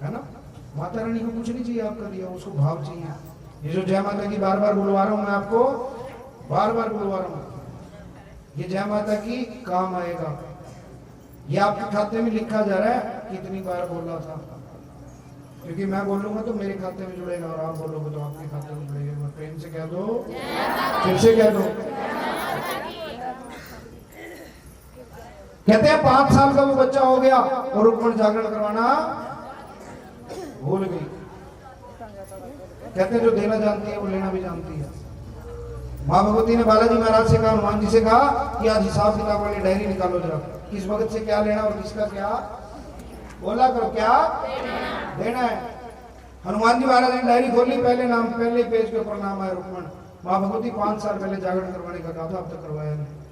है ना। माता रानी को कुछ नहीं चाहिए आपका दिया, उसको भाव चाहिए। ये जो जय माता की बार बार बुलवा रहा हूं मैं आपको, बार बार बुलवा रहा हूं, ये जय माता की काम आएगा। ये आपके खाते में लिखा जा रहा है कितनी बार बोला था, क्योंकि मैं बोलूंगा तो मेरे खाते में जुड़ेगा और आप बोलोगे तो आपके खाते में जुड़ेगा। प्रेम से कह दो, फिर से कह दो। कहते हैं 5 साल का वो बच्चा हो गया और रुक्मण जागरण करवाना भूल गई। कहते हैं जो देना जानती है वो लेना भी जानती है। माँ भगवती ने बालाजी महाराज से कहा, हनुमान जी से कहा कि आज हिसाब किताब वाली डायरी निकालो जरा, किस वक्त से क्या लेना और किसका क्या, बोला करो क्या देना है। हनुमान जी महाराज ने डायरी खोली, पहले पेज के ऊपर नाम आया रुक्मण। माँ भगवती 5 साल पहले जागरण करवाने का कहा था, अब तक करवाया नहीं।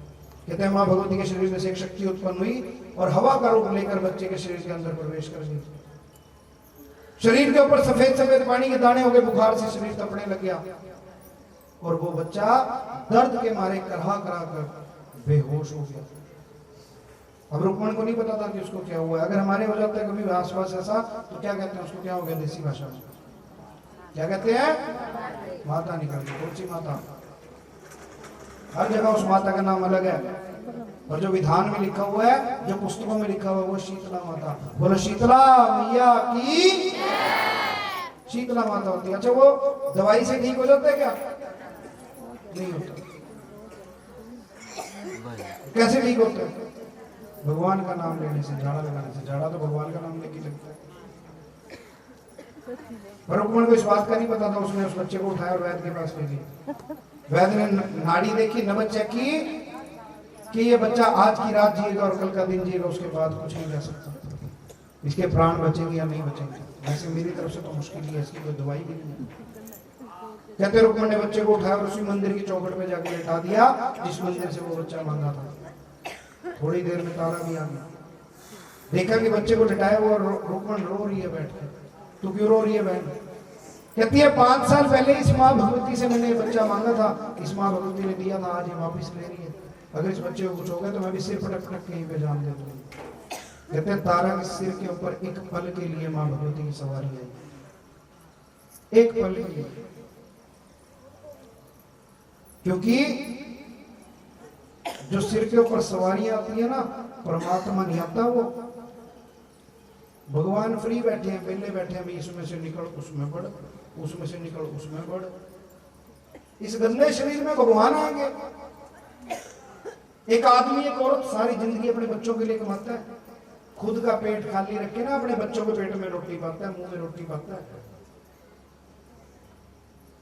कहते हैं माँ भगवती के शरीर में से एक शक्ति उत्पन्न हुई और हवा का रूप लेकर बच्चे के शरीर के अंदर प्रवेश कर गई। शरीर के ऊपर सफेद सफेद पानी के दाने हो गए, बुखार से शरीर तपने लग गया और वो बच्चा दर्द के मारे करहा करा कर बेहोश हो गया। अब रुक्मण को नहीं पता था कि उसको क्या हुआ। अगर हमारे हो जाता है कभी आसपास ऐसा तो क्या कहते हैं उसको, क्या हो गया, देसी भाषा में क्या कहते हैं, माता निकल गई। कौन सी माता? हर जगह उस माता का नाम अलग है, और जो विधान में लिखा हुआ है, जो पुस्तकों में लिखा हुआ है, वो शीतला माता। बोलो शीतला मैया की, शीतला माता होती है। अच्छा वो दवाई से ठीक हो जाता है क्या? नहीं होता। कैसे ठीक होता है? भगवान का नाम लेने से, झाड़ा लगाने से। झाड़ा तो भगवान का नाम लेके पर रुक्मण को इस बात का नहीं पता था। उसने उस बच्चे को उठाया और वैद्य के पास ले गया। वैद्य ने नाड़ी देखी, नब्ज चेक की कि ये बच्चा आज की रात जिएगा और कल का दिन जिएगा, उसके बाद कुछ नहीं कर सकता, इसके प्राण बचेंगे या नहीं बचेंगे। वैसे मेरी तरफ से तो मुश्किल ही है, इसकी कोई दवाई भी नहीं है। कहते रुक्मण ने बच्चे को उठाया और उसी मंदिर की चौखट पे जाके लेटा दिया जिस मंदिर से वो बच्चा मांगा था। थोड़ी देर में तारा भी आ गया, देखा कि बच्चे को लिटाया हुआ रुक्मण रो रही है बैठ के। तू क्यों रो रही है बहन? कहती है 5 साल पहले इस माँ भगवती से मैंने ये बच्चा मांगा था, इस माँ भगवती ने दिया था, आज ये वापिस ले रही है। अगर इस बच्चे को कुछ हो गया तो मैं भी सिर पटक पटक कहीं पे जान दे दूंगी। कहते हैं तारा के सिर के ऊपर एक पल के लिए माँ भगवती की सवारी आई, एक पल के लिए। क्योंकि जो सिर के ऊपर सवारियां आती है ना, परमात्मा नहीं आता, वो भगवान फ्री बैठे हैं, पहले बैठे हैं, इसमें से निकल उसमें बढ़, उसमें से निकल उसमें बढ़। इस गंदे शरीर में भगवान आएंगे। एक आदमी एक औरत सारी जिंदगी अपने बच्चों के लिए कमाता है, खुद का पेट खाली रख के ना अपने बच्चों के पेट में रोटी पाता है, मुंह में रोटी पाता है।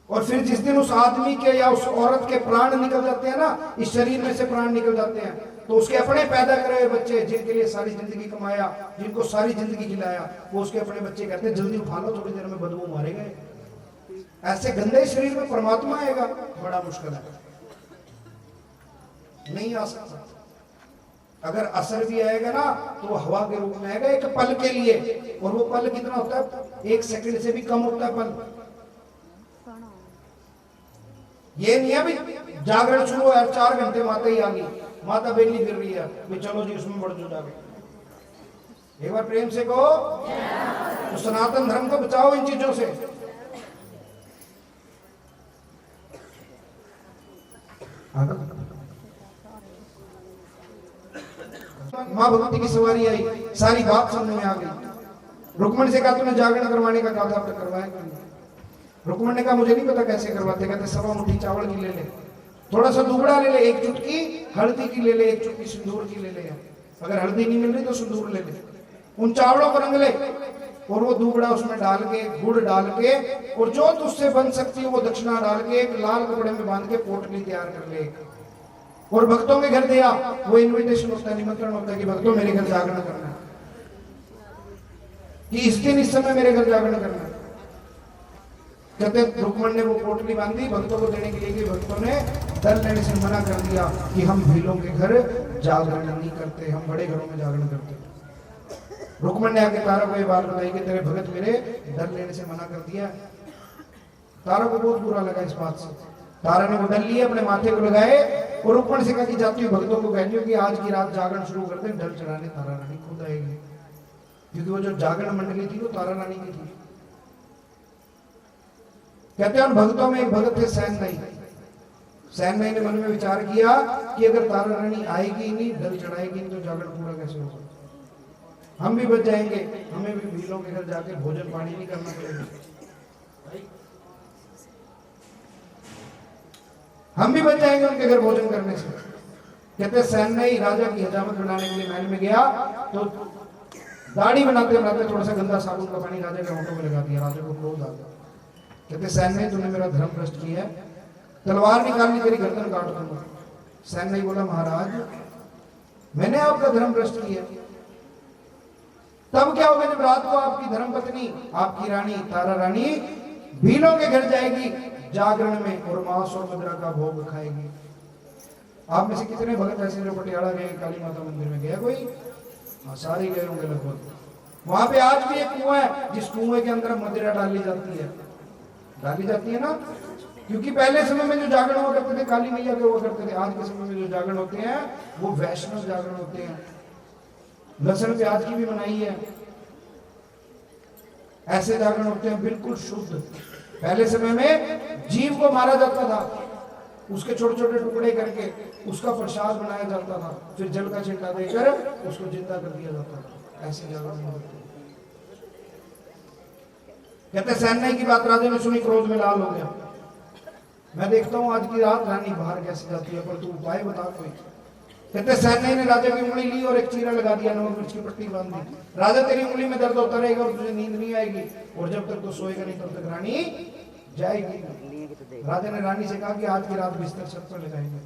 और फिर जिस दिन उस आदमी के या उस औरत के प्राण निकल जाते हैं ना, इस शरीर में से प्राण निकल जाते हैं, तो उसके अपने पैदा करे हुए बच्चे जिनके लिए सारी जिंदगी कमाया, जिनको सारी जिंदगी खिलाया, वो उसके अपने बच्चे कहते हैं जल्दी उठा लो, थोड़ी देर में बदबू मारे गए। ऐसे गंदे शरीर में परमात्मा आएगा, बड़ा मुश्किल है, नहीं आ सकता। अगर असर भी आएगा ना तो वो हवा के रूप में आएगा, एक पल के लिए। और वो पल कितना होता है? 1 सेकंड से भी कम होता है पल। ये नहीं है भी जागरण शुरू है 4 घंटे माता ही आ गई, माता बेली फिर रही है, भी चलो जी उसमें बढ़ जाओगे। एक बार प्रेम से कहो तो सनातन धर्म को बचाओ इन चीजों से। माँ भगवती की सवारी आई, सारी बात समझ में आ गई। रुक्मण से कहा तूने जागरण करवाने का कहा था, आपने करवाया क्यों? रुक्मण ने कहा मुझे नहीं पता कैसे करवाते। कहते 1.25 मुट्ठी चावल की ले ले, थोड़ा सा दुगड़ा ले ले, 1 चुटकी हल्दी की ले ले, 1 चुटकी सिंदूर की ले ले। अगर हल्दी नहीं मिल रही तो सिंदूर ले ले। उन चावलों को रंग ले और वो दुगड़ा उसमें डाल के, गुड़ डाल के, और जो तुझसे बन सकती है वो दक्षिणा डाल के एक लाल कपड़े में बांध के पोटली तैयार कर ले और भक्तों के घर दिया। वो इन्विटेशन होता है, निमंत्रण होता है कि भक्तों मेरे घर जागरण करना है, कि इस दिन इस समय मेरे घर जागरण करना है। कहते रुक्मण ने वो पोटली बांधी, भक्तों को देने के लिए कि भक्तों ने दल लेने से मना कर दिया कि हम भीलों के घर जागरण नहीं करते, हम बड़े घरों में जागरण करते। रुक्मण ने आके तारा को ये बात बताई कि तेरे भगत मेरे दल लेने से मना कर दिया। तारा को बहुत बुरा लगा इस बात से। तारा ने वो दल लिए, अपने माथे को लगाए और रुक्मण से कहा कि जाती हूँ भक्तों को कहती हूँ कि आज की रात जागरण शुरू करते हैं, ढल चढ़ाने तारा रानी खुद आएगी। क्योंकि वो जो जागरण मंडली थी वो तारा रानी की थी। कहते हैं उन भक्तों में एक भगत थे सैननाई। सैननाई ने मन में विचार किया कि अगर तारा रानी आएगी नहीं, ढल चढ़ाएगी नहीं, तो जागरण पूरा कैसे होगा? हम भी बच जाएंगे, हमें भी भीलों के घर जाके भोजन पानी नहीं करना पड़ेगा, हम भी बच जाएंगे उनके घर भोजन करने से। कहते सैननाई राजा की हजामत बनाने के लिए महल में गया तो दाढ़ी बनाते बनाते थोड़ा सा गंदा साबुन का पानी राजा के होठों में लगा दिया। राजा को क्रोध आ गया। कहते सैननाई तूने मेरा धर्म भ्रष्ट किया है, तलवार निकालनी तेरी गर्दन काट दूंगा। सैननाई बोला महाराज मैंने आपका धर्म भ्रष्ट किया। तब क्या होगा जब रात को आपकी धर्मपत्नी, आपकी रानी तारा रानी भीलों के घर जाएगी जागरण में और मांस और मदिरा का भोग खाएगी। आप में से कितने भगत ऐसे जो पटियाला गए, काली माता मंदिर में गया कोई? हाँ, सारे गए होंगे लगभग। वहां पे आज भी एक कुआं है जिस कुएं के अंदर मदिरा डाली जाती है, डाली जाती है ना। क्योंकि पहले समय में जो जागरण हुआ करते थे काली मैया के हुआ करते थे, आज के समय में जो जागरण होते हैं वो वैष्णव जागरण होते हैं। लहसुन प्याज की भी मनाही है, ऐसे जागरण होते हैं बिल्कुल शुद्ध। पहले समय में जीव को मारा जाता था, उसके छोटे छोटे टुकड़े करके उसका प्रसाद बनाया जाता था, फिर जल का छिंटा देकर उसको जिंदा कर दिया जाता था। ऐसे जागरण होते हैं। कहते सैननाई की बात राजा ने सुनी, क्रोध में लाल हो गया। मैं देखता हूं आज की रात रानी बाहर कैसे जाती है, पर तू उपाय बता कोई। कहते सैन्य ने राजा की उंगली ली और एक चीरा लगा दिया, नमक मिर्च की पट्टी बांध दी। राजा तेरी उंगली में दर्द होता रहेगा और तुझे नींद नहीं आएगी, और जब तक तो सोएगा नहीं तब तक रानी जाएगी। राजा ने रानी से कहा कि आज की रात बिस्तर छत पर लगाएंगे,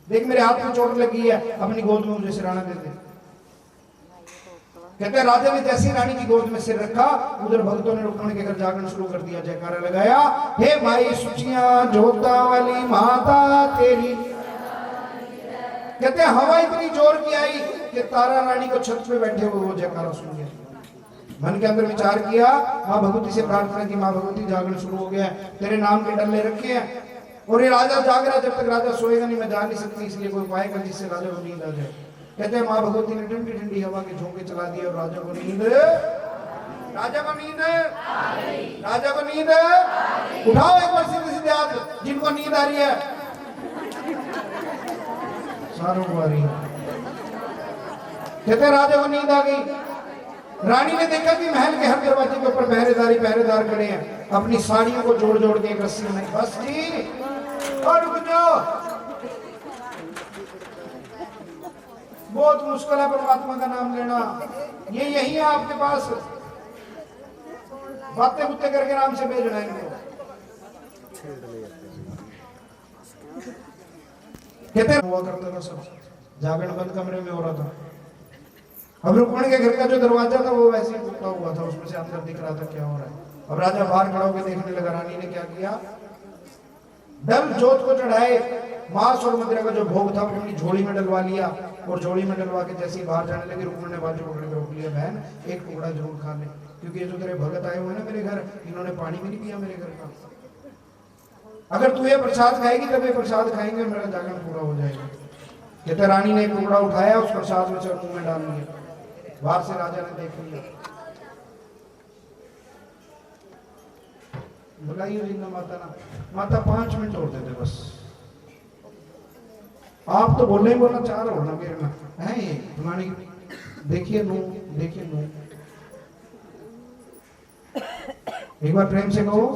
देख मेरे हाथ में चोट लगी है, अपनी गोद में मुझे सिराना दे दे। कहते राजा ने जैसी रानी की गोद में सिर रखा, उधर भक्तों ने रुक्मणी के घर जागरण शुरू कर दिया, जयकारा लगाया, हे माई सुचियां जोता वाली माता तेरी। कहते हवा इतनी जोर की आई कि तारा रानी को छत पे बैठे हुए वो जयकारा सुन गया। मन के अंदर विचार किया, माँ भगवती से प्रार्थना की, माँ भगवती जागरण शुरू हो गया, तेरे नाम के डल्ले रखे हैं और ये राजा जाग रहा है, जब तक राजा सोएगा नहीं मैं जा नहीं सकती, इसलिए कोई उपाय कर जिससे राजा को नींद आ जाए। कहते हैं माँ भगवती ने ठंडी ठंडी हवा के झोंके चला दिए और राजा को नींद उठाओ एक बार सीधे सीधे हाथ जिनको नींद आ रही है, सारों को आ रही है। कहते राजा को नींद आ गई। रानी ने देखा कि महल के हर दरवाजे के ऊपर पहरेदार खड़े हैं, अपनी साड़ियों को जोड़ जोड़ के एक रस्सी में, बस जी और रुक जाओ, बहुत मुश्किल है परमात्मा का नाम लेना, ये यही है आपके पास, बातें बुत्ते करके नाम से भेजना इनको। कहते हुआ करता था सब, जागरण बंद कमरे में हो रहा था। अब रुक्मणी के घर का जो दरवाजा था वो वैसे ही टूटा हुआ था, उसमें से अंदर दिख रहा था क्या हो रहा है। अब राजा बाहर खड़ा होकर देखने लगा। रानी ने क्या किया, डल जोत को चढ़ाए मांस और मदिरा का जो भोग था वो अपनी झोली में डलवा लिया, और झोली में डलवा के जैसे ही बाहर जाने लगे, रुक्मणी ने बाजू पकड़ के रोक लिया, बहन एक टुकड़ा जरूर खा ले, क्योंकि ये जो तेरे भगत आए हुए ना मेरे घर, इन्होंने पानी भी नहीं पिया मेरे घर का, अगर तू ये प्रसाद खाएगी तब ये प्रसाद खाएंगे, मेरा जागरण पूरा हो जाएगा। कहते रानी ने एक टुकड़ा उठाया, उस प्रसाद में से मुंह में डाल लिया, बाहर से राजा ने देख लिया, बुलाइए जिंदा माता ना, माता 5 मिनट और दे दे बस, आप तो बोलने ही बोलना चाह रहे हो ना मेरे ना है ये बुलाने, देखिए नू, देखिए नू, एक बार प्रेम से कहो,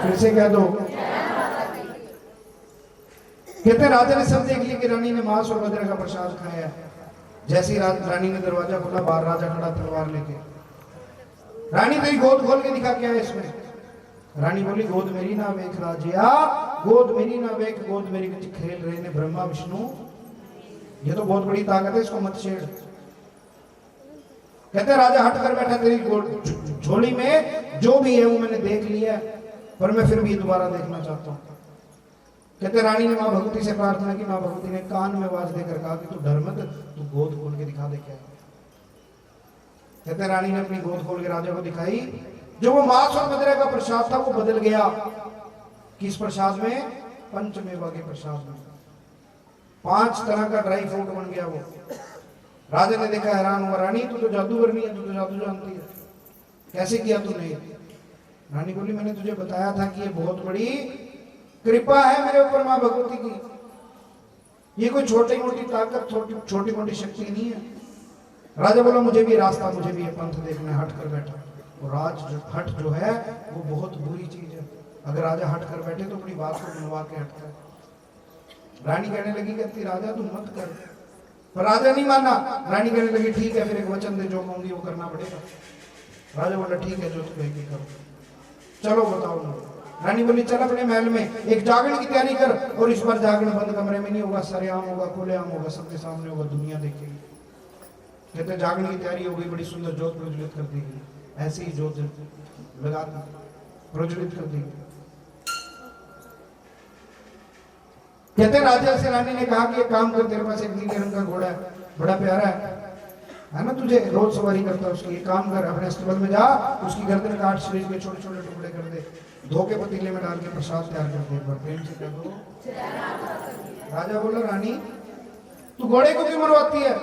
फिर से कह दो। कहते राजा ने सब देख लिया कि रानी ने मांस और मदिरा का प्रसाद खाया। जैसे ही रानी ने दरवाजा खोला, बाहर राजा खड़ा तलवार लेके। रानी तेरी गोद खोल के दिखा क्या है इसमें। रानी बोली गोद मेरी ना वेख राजिया, गोद मेरी ना वेख, गोद मेरी कुछ खेल रहे ने ब्रह्मा विष्णु, ये तो बहुत बड़ी ताकत है, इसको मत छेड़। कहते राजा हट कर बैठा, तेरी झोली में जो भी है वो मैंने देख लिया, पर मैं फिर भी दोबारा देखना चाहता हूँ। कहते रानी ने माँ भगवती से प्रार्थना की, माँ भगवती ने कान में आवाज देकर कहा कि तू डर मत, तू गोद खोल के दिखा दे क्या है। कहते रानी ने अपनी गोद खोल के राजा को दिखाई, जो वो मांस और मदिरा का प्रसाद था वो बदल गया, किस प्रसाद में, पंचमेवा के प्रसाद में, 5 तरह का ड्राई फ्रूट बन गया वो। राजा ने देखा, हैरान हुआ, रानी तू तो जादूगर नहीं है, तू तो जादू जानती है, कैसे किया तूने। रानी बोली मैंने तुझे बताया था कि ये बहुत बड़ी कृपा है मेरे ऊपर माँ भगवती की, ये कोई छोटी मोटी ताकत, छोटी मोटी शक्ति नहीं है। राजा बोला मुझे भी रास्ता, मुझे भी ये पंथ देखना है, हट कर बैठा। और हट जो है वो बहुत बुरी चीज है, अगर राजा हट कर बैठे तो अपनी बात को मनवा के हटता है। रानी कहने लगी, कहती राजा तू मत कर, पर राजा नहीं माना। रानी कहने लगी ठीक है, फिर एक वचन दे, जो कहूंगी वो करना पड़ेगा। राजा बोला ठीक है, जो तू कहेगी करो, चलो बताओ ना। रानी बोली चल अपने महल में एक जागरण की तैयारी कर, और इस बार जागरण बंद कमरे में नहीं होगा, सरेआम होगा, खुलेआम होगा, सबके सामने होगा, दुनिया देखेगी। कहते जागरण की तैयारी हो गई, बड़ी सुंदर ज्योत प्रज्वलित कर दी गई, ऐसे ही ज्योत लगा प्रज्वलित कर दी। कहते राजा से रानी ने कहा कि एक काम कर, तेरे पास एक नीले रंग का घोड़ा है, बड़ा प्यारा है ना, तुझे रोज सवारी करता है उसकी, एक काम कर अपने अस्तबल में जा, उसकी गर्दन काट, शरीर के छोटे छोटे टुकड़े कर दे, धोके पतीले में डाल के प्रसाद तैयार कर दे। एक बार प्रेम से कह दो। राजा बोला रानी तू घोड़े को क्यों मरवाती है,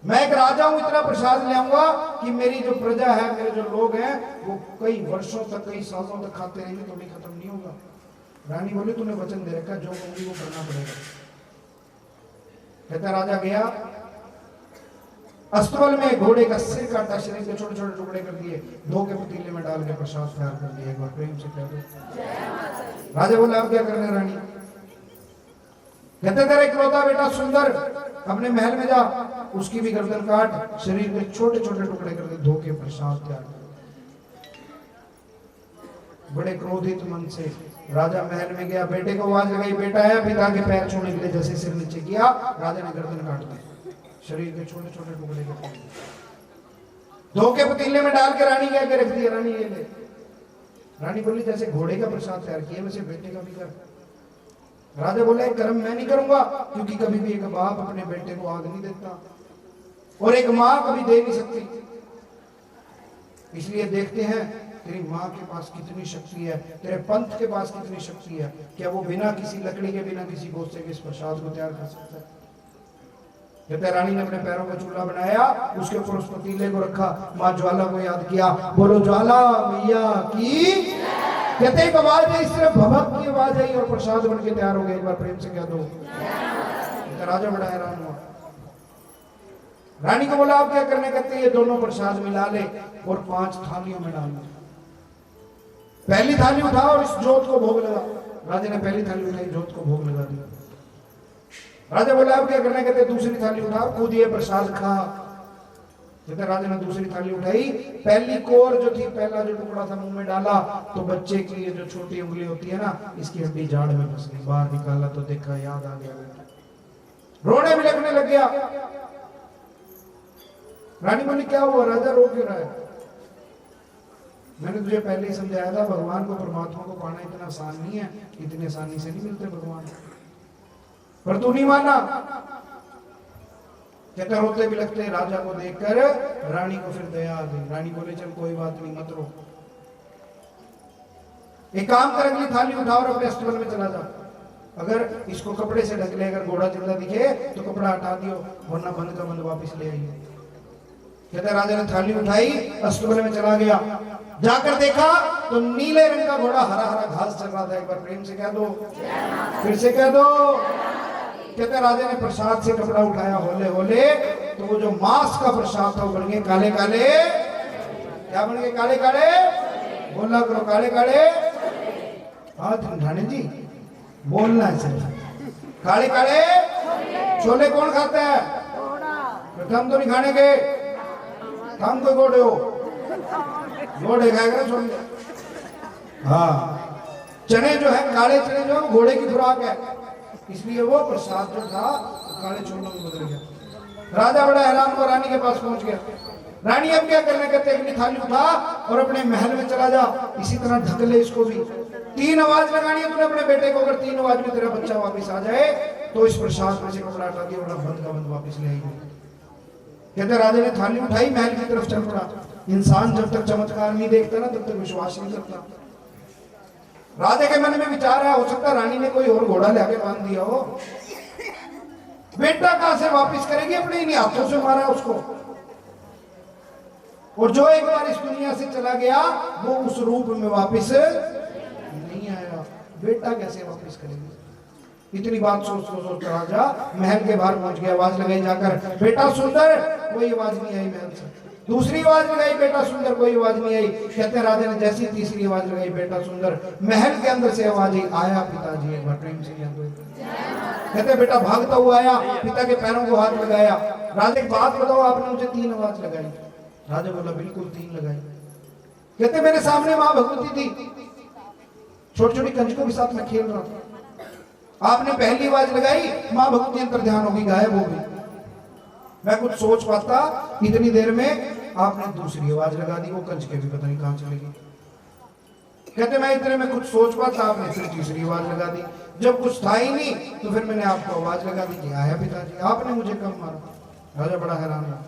मैं एक राजा हूं, इतना प्रसाद ले आऊंगा कि मेरी जो प्रजा है, मेरे जो लोग हैं वो कई वर्षों तक, कई सालों तक खाते रहेंगे, तो भी खत्म नहीं होगा। रानी बोली तूने वचन दे रखा, जो कहूंगी वो करना पड़ेगा। कहता राजा गया, अस्तबल में घोड़े का सिर काटा, शरीर के छोटे छोटे टुकड़े कर दिए, धो के पतीले में डाल के प्रसाद तैयार कर दिया। एक बार प्रेम से कह दो। राजा बोला अब क्या करना है रानी। कहते तेरा इकलौता बेटा सुंदर अपने महल में जा, उसकी भी गर्दन काट, शरीर के छोटे छोटे टुकड़े करके धो के प्रसाद तैयार कर। बड़े क्रोधित मन से राजा महल में गया, बेटे को आवाज लगाई, बेटा आया, पिता के पैर छूने के लिए जैसे सिर नीचे किया, राजा ने गर्दन काट दी, शरीर के छोटे छोटे टुकड़े करके धो के पतीले में डाल के रानी के आगे रख दिया। रानी ये ले। रानी बोली जैसे घोड़े का प्रसाद तैयार किया वैसे बेटे का भी कर। राजा बोला एक कर्म मैं नहीं करूंगा, क्योंकि कभी भी एक बाप अपने बेटे को आग नहीं देता और एक माँ कभी दे नहीं सकती। इसलिए देखते हैं तेरी माँ के पास कितनी शक्ति है, तेरे पंथ के पास कितनी शक्ति है, क्या वो बिना किसी लकड़ी के, बिना किसी गोश्ते के इस प्रसाद को तैयार कर सकता है। कहते रानी ने अपने पैरों का चूल्हा बनाया, उसके ऊपर उस पतीले को रखा, माँ ज्वाला को याद किया, बोलो ज्वाला मैया की। कहते एक आवाज है, सिर्फ भभक की आवाज आई और प्रसाद बन के तैयार हो गया। एक बार प्रेम से कह दो। राजा बड़ा हैरान हुआ, रानी को बोला आप क्या करने, कहते ये दोनों प्रसाद मिला ले और 5 थालियों में डाल दे। पहली थाली उठाओ और इस जोत को भोग लगा। राजा ने पहली थाली उठाई, जोत को भोग लगा दिया। राजा बोला आप क्या करना, कहते दूसरी थाली उठाओ, खुद ये प्रसाद खा। कहते राजा ने दूसरी थाली उठाई, पहली कोर जो थी, पहला जो टुकड़ा था मुंह में डाला, तो बच्चे की ये जो छोटी उंगली होती है ना, इसकी हड्डी जाड़ में फंस गई। बाहर निकाला तो देखा, याद आ गया, रोने भी लगने लग गया। रानी बोली क्या हुआ, राजा रो क्यों रहा है? मैंने तुझे पहले ही समझाया था, भगवान को, परमात्मा को पाना इतना आसान नहीं है, इतनी आसानी से नहीं मिलते भगवान, पर तू नहीं माना। कहते रोते भी लगते राजा को देखकर रानी को फिर दया आ गई। रानी बोले चल कोई बात नहीं, मत रो, एक काम कर, अगली थाली उठाओ और अपने अस्तबल में चला जा। अगर इसको कपड़े से ढक ले, अगर घोड़ा जिंदा दिखे तो कपड़ा हटा दियो, वरना बंद का बंद वापिस ले आइए। कहते राजा ने थाली उठाई, अस्तबल में चला गया, जाकर देखा तो नीले रंग का घोड़ा हरा हरा घास चल रहा था। एक बार प्रेम से कह दो, फिर से कह दो। कहते राजा ने प्रसाद से कपड़ा उठाया, होले होले, तो वो जो मांस का प्रसाद था वो बन गए काले काले। क्या बन गए? काले काले। बोला करो काले काले। हाँ ठाणे जी बोलना है सर। काले काले छोले कौन खाता है? हम तो नहीं खाने के, हम कोई गोड़े हो, घोड़े खाएगा छोले। हाँ चने जो है, काले चने जो है घोड़े की खुराक है, इसलिए वो प्रसाद जो था काले छोलों में बदल गया। राजा बड़ा हैरान हुआ, रानी के पास पहुंच गया। रानी अब क्या करना, कहते अगली थाली उठा और अपने महल में चला जा, इसी तरह ढक ले इसको भी। 3 आवाज लगानी है तूने अपने बेटे को, अगर 3 आवाज में तेरा बच्चा वापस आ जाए तो इस प्रसाद में से कपड़ा हटा दिया, बड़ा बंद का बंद वापस ले आएंगे। कहते राजा ने थाली उठाई, महल की तरफ चल पड़ा। इंसान जब तक चमत्कार नहीं देखता ना तब तक विश्वास नहीं करता। राजा के मन में विचार है, हो सकता रानी ने कोई और घोड़ा लेके बांध दिया हो, बेटा कहां से वापस करेगी, अपने इन्हीं हाथों से मारा उसको। और जो एक बार इस दुनिया से चला गया वो उस रूप में वापस नहीं आया, बेटा कैसे वापस करेगी। इतनी बात सोच सोच राजा महल के बाहर पहुंच गया। आवाज लगाई जाकर, बेटा सुंदर, कोई आवाज नहीं आई महल से। दूसरी आवाज लगाई, बेटा सुंदर, कोई आवाज नहीं आई। कहते राजा ने जैसी तीसरी आवाज लगाई, बेटा सुंदर, महल के अंदर से आवाज आई, आया पिताजी। एक बार प्रेम से कहते बेटा भागता हुआ आया, पिता के पैरों को हाथ लगाया। राजा एक बात बताओ, आपने मुझे 3 आवाज लगाई। राजा बोला बिल्कुल 3 लगाई। कहते मेरे सामने माँ भगवती थी, छोटी छोटी कंजकों के साथ मैं खेल रहा था, आपने पहली आवाज लगाई, माँ भगवती अंतर ध्यान हो गई, गायब हो गई। मैं कुछ सोच पाता, इतनी देर में आपने दूसरी आवाज लगा दी, वो कंजके भी पता नहीं कहां चली गई। कहते मैं इतने में कुछ सोच पाता, आपने फिर तीसरी आवाज लगा दी। जब कुछ था ही नहीं तो फिर मैंने आपको आवाज लगा दी कि आया पिताजी, आपने मुझे कब मारा। राजा बड़ा हैरान हुआ।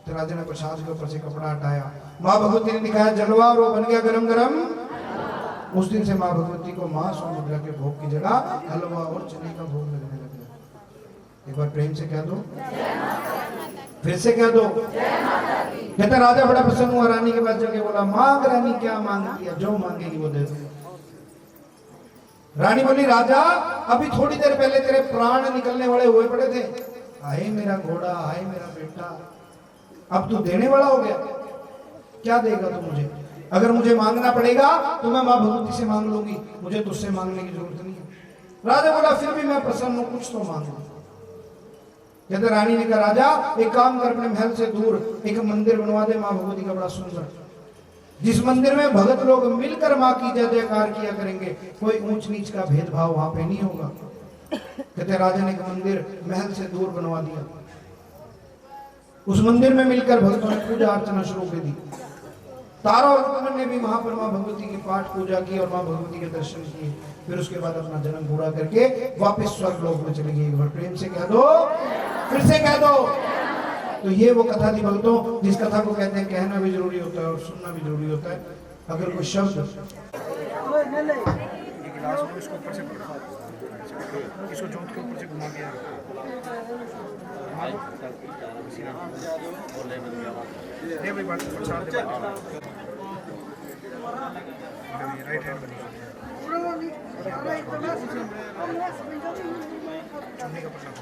तो राजा ने प्रसाद के ऊपर से कपड़ा हटाया, माँ भगवती ने दिखाया जलवा और वो बन गया गरम गरम। उस दिन से माँ भगवती को मांस और मुद्रा के भोग की जगह हलवा और चने का भोग लगने लग गया। एक बार प्रेम से कह दो, फिर से कह दो। कहता राजा बड़ा प्रसन्न हुआ, रानी के पास जाके बोला मांग रानी, क्या मांगती है, जो मांगेगी वो दे दो। रानी बोली राजा अभी थोड़ी देर पहले तेरे प्राण निकलने वाले हुए पड़े थे, आए मेरा घोड़ा, आए मेरा बेटा, अब तू देने वाला हो गया, क्या देगा तू मुझे? अगर मुझे मांगना पड़ेगा तो मैं माँ भगवती से मांग लूंगी, मुझे तुझसे मांगने की जरूरत नहीं है। राजा बोला फिर भी मैं प्रसन्न हूं, कुछ तो मांगो। कहते रानी ने कहा राजा एक काम कर, अपने महल से दूर एक मंदिर बनवा दे माँ भगवती का बड़ा सुंदर, जिस मंदिर में भगत लोग मिलकर माँ की जय जयकार किया करेंगे, कोई ऊंच नीच का भेदभाव वहां पे नहीं होगा। कहते राजा ने एक मंदिर महल से दूर बनवा दिया। उस मंदिर में मिलकर भक्तों ने पूजा अर्चना शुरू कर दी। तारा और कुंवर ने भी वहां पर माँ भगवती की पाठ पूजा की और माँ भगवती के दर्शन किए। फिर उसके बाद अपना जन्म पूरा करके वापस स्वर्ग लोक में चले गए। एक बार प्रेम से कह दो, फिर से कह दो। तो ये वो कथा थी भक्तों, जिस कथा को कहते हैं कहना भी जरूरी होता है और सुनना भी जरूरी होता है। अगर कोई शब्द इसको ऊपर से इसको जोत के ऊपर से घुमा के ये भाई बात प्रसाद दे राइट हैंड बनी चुन्नी का प्रसाद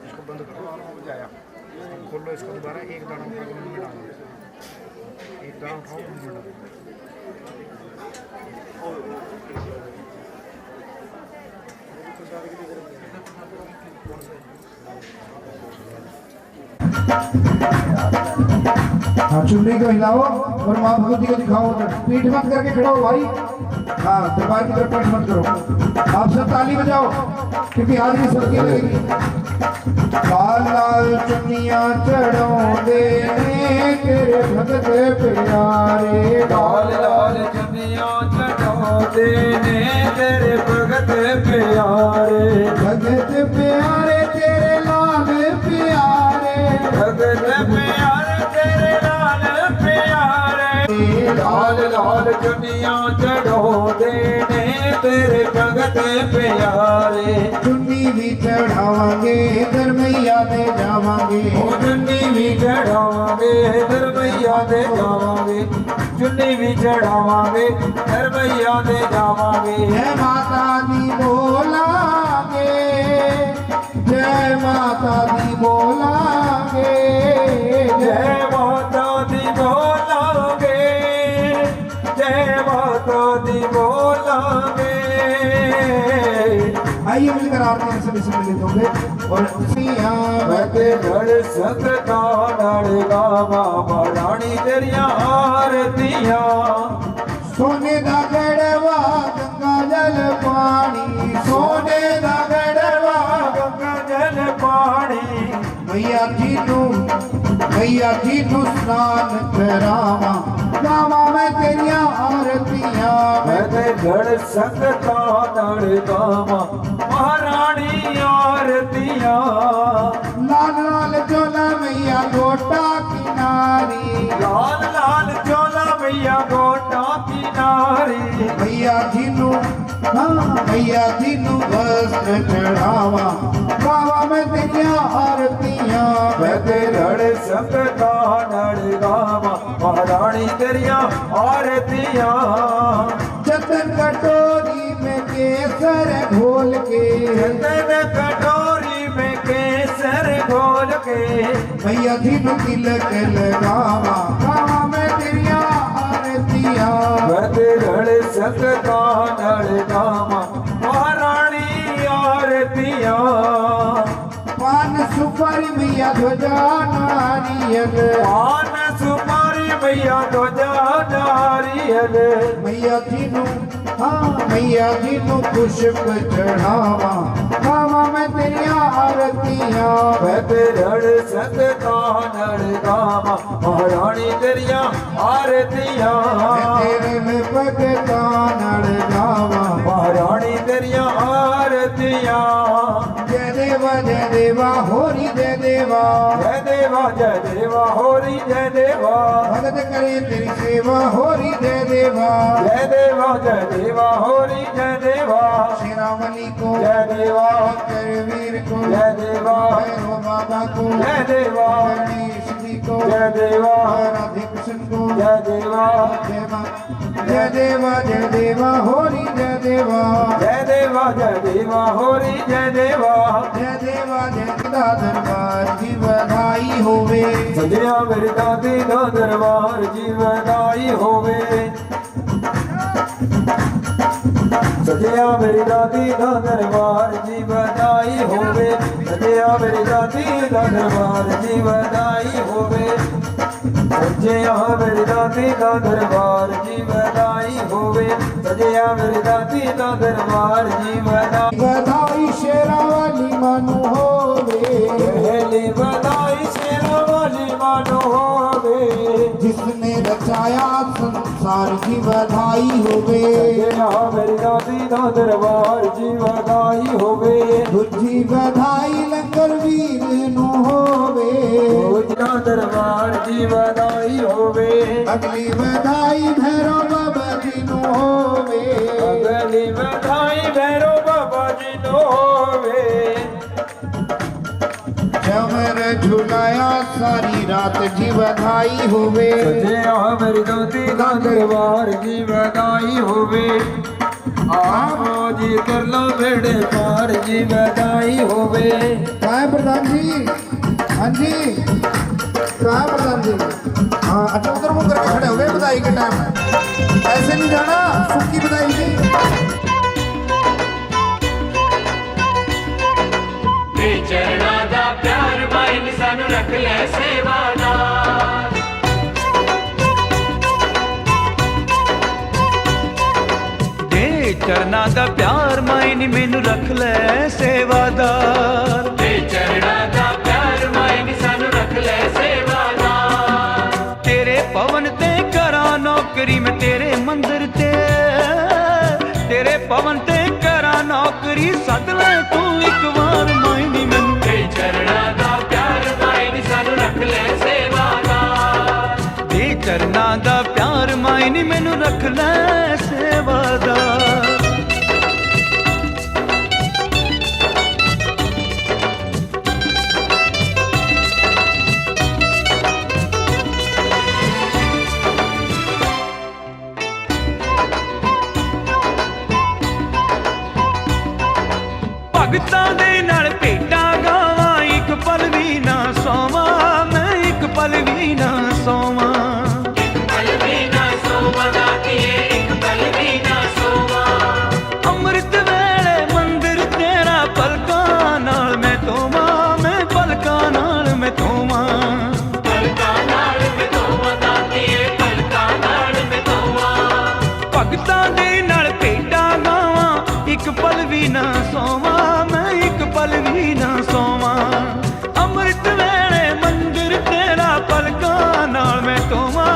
इसको बंद करो, जाया खोल लो इसको दोबारा, एक दाना ऊपर में डालो, एक दाना उठाओ में डालो। हाँ चुन्नी को हिलाओ और माँ भगवती को दिखाओ। पीठ मत करके खड़े हो भाई। हाँ दरबार की तरफ पीठ मत करो। आप सब ताली बजाओ क्योंकि हाथ में सबकी लगेगी। लाल लाल चुन्नियाँ चढ़ाओगे तेरे भगत प्यारे, लाल लाल चुन्नियाँ चढ़ाओगे तेरे भगत प्यारे, भगत प्यारे तेरे लाल प्यारे, भगत प्यारे तेरे लाल प्यारे। लाल लाल चुन्नियाँ चढ़ाओगे तेरे भगत प्यारे, चुन्नी भी चढ़ावांगे इधर मैया दे जावांगे, चुन्नी भी चढ़ावांगे इधर मैया दे जावांगे, चुन्नी भी चढ़ावांगे इधर मैया दे जावांगे। जय माता दी बोलांगे, जय माता दी बोलांगे, जय माता दी बोलांगे, जय माता दी बोलांगे। आइए मिलकर आरती में सभी सम्मिलित होंगे और बते धड़ सकता नड़गा बाबा रानी तेरिया आरतियां, सोने दा गड़वा गंगा जल पानी, सोने दा गड़वा गंगा जल पानी, मैया जी नू स्नान करावा, गावा मैं तेरिया आरतियां। बते धड़ सकता नड़गा महारानी आरतियां, लाल लाल चोला मैया गोटा किनारी, लाल लाल चोला मैया गोटा किनारी, मैया जी नू वस्त्र चढ़ावा, गावा मैं तेरिया आरतियां। बते धड़ सकता नड़गावा महारानी तेरिया आरतियां, चंदन कटोरी में केसर घोल के, चंदन कटोरी में केसर घोल के, मैया जी नू तिलक लगावा, गावा मैं तेरिया आरतियां। बते धड़ सकता नड़गावा महारानी आरतियां, पान सुपारी मैया ध्वजा नारियल, पान सुपारी मैया ध्वजा नारियल, मैया जी नू पुष्प चढ़ावा, गावा मैं तेरिया आरतियां। बते धड़ सकता नड़गावा महारानी तेरिया आरतियां, तेरे में भगता नड़गावा, महारानी तेरिया आरतियां। जय देवा होरी जय देवा, जय देवा होरी जय देवा, भगत करे तेरी सेवा होरी जय देवा, जय देवा होरी जय देवा, शेरावली को जय देवा, करवीर को जय देवा, भैरव बाबा को जय देवा, गणेश जी को जय देवा, राधे कृष्ण को जय देवा, जय देवा होरी जय देवा, जय देवा होरी जय देवा, जय देवा जय दरबार की बधाई हो, होवे सजया मेरी दादी दा दरबार जी वदाई होवे सजया मेरी दादी दा दरबार जी वदाई होवे सजया मेरी दादी दा दरबार जी वदाई होवे सजया मेरी दादी दा दरबार जी वदाई होवे सजया मेरी दादी दा दरबार जी वदाई बधाई शेरा वाली मानो होवे पहली बधाई शेरा वाली मानो होवे जिसने रचाया संसार की बधाई होवे सजया मेरी दादी दा दरबार जी वदाई होवे दूजी बधाई लंगर वीर नु होवे पूजना दरबार जी वदाई होवे अगली बधाई भैरव बाबा जी नु होवे अगली बधाई भैरो बाबा जी नो होवे जमर झुलाया सारी रात जी बधाई होवे सजया मेरी दादी दा दरबार जी वदाई होवे आओ जी कर लो बेड़े पार जी वदाई होवे कहाँ है प्रधान जी हाँ जी कहाँ है प्रधान जी हाँ अच्छा उधर मुँह करके खड़े हो गए बधाई के टाइम ऐसे नहीं जाना सुखी बधाई जी चरणा दा प्यार माइन सानू रख ले सेवादार दे चरना दा प्यार माइन मैनू रख ले सेवादार ते चरणा दा प्यार माइन सानू रख ले सेवादार तेरे पवन ते करा नौकरी मैं तेरे मंदिर ते तेरे पवन ते करा नौकरी सद ले तू एक बार माइनी मैनू ते चरणा दा प्यार माइन सानू रख ले सेवादार दे चरना दा प्यार माइनी मैनू रख ले सेवादार भगतां दे नाल भेटां गावां एक पल भी ना सोवां मैं एक पल भी ना सोवां पल भी ना सोवा दातिए एक पल भी ना सोवा अमृत वेले मंदिर तेरा पलकां नाल मैं धोवां मैं पलकां नाल मैं धोवां पलका नाल में धोवा दातिए पलका नाल में धोवा भगतां दे नाल भेटां गावां एक पल भी ना सोवां मैं एक पल भी ना सोवां अमृत वेले मंदिर तेरा पलकां नाल मैं धोवां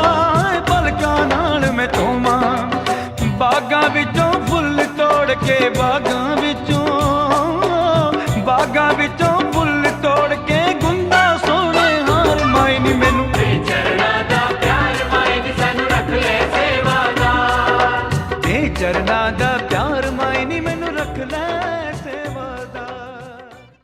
पलकां नाल मैं धोवां बागां विचों फुੱਲ तोड़ के बागां विचों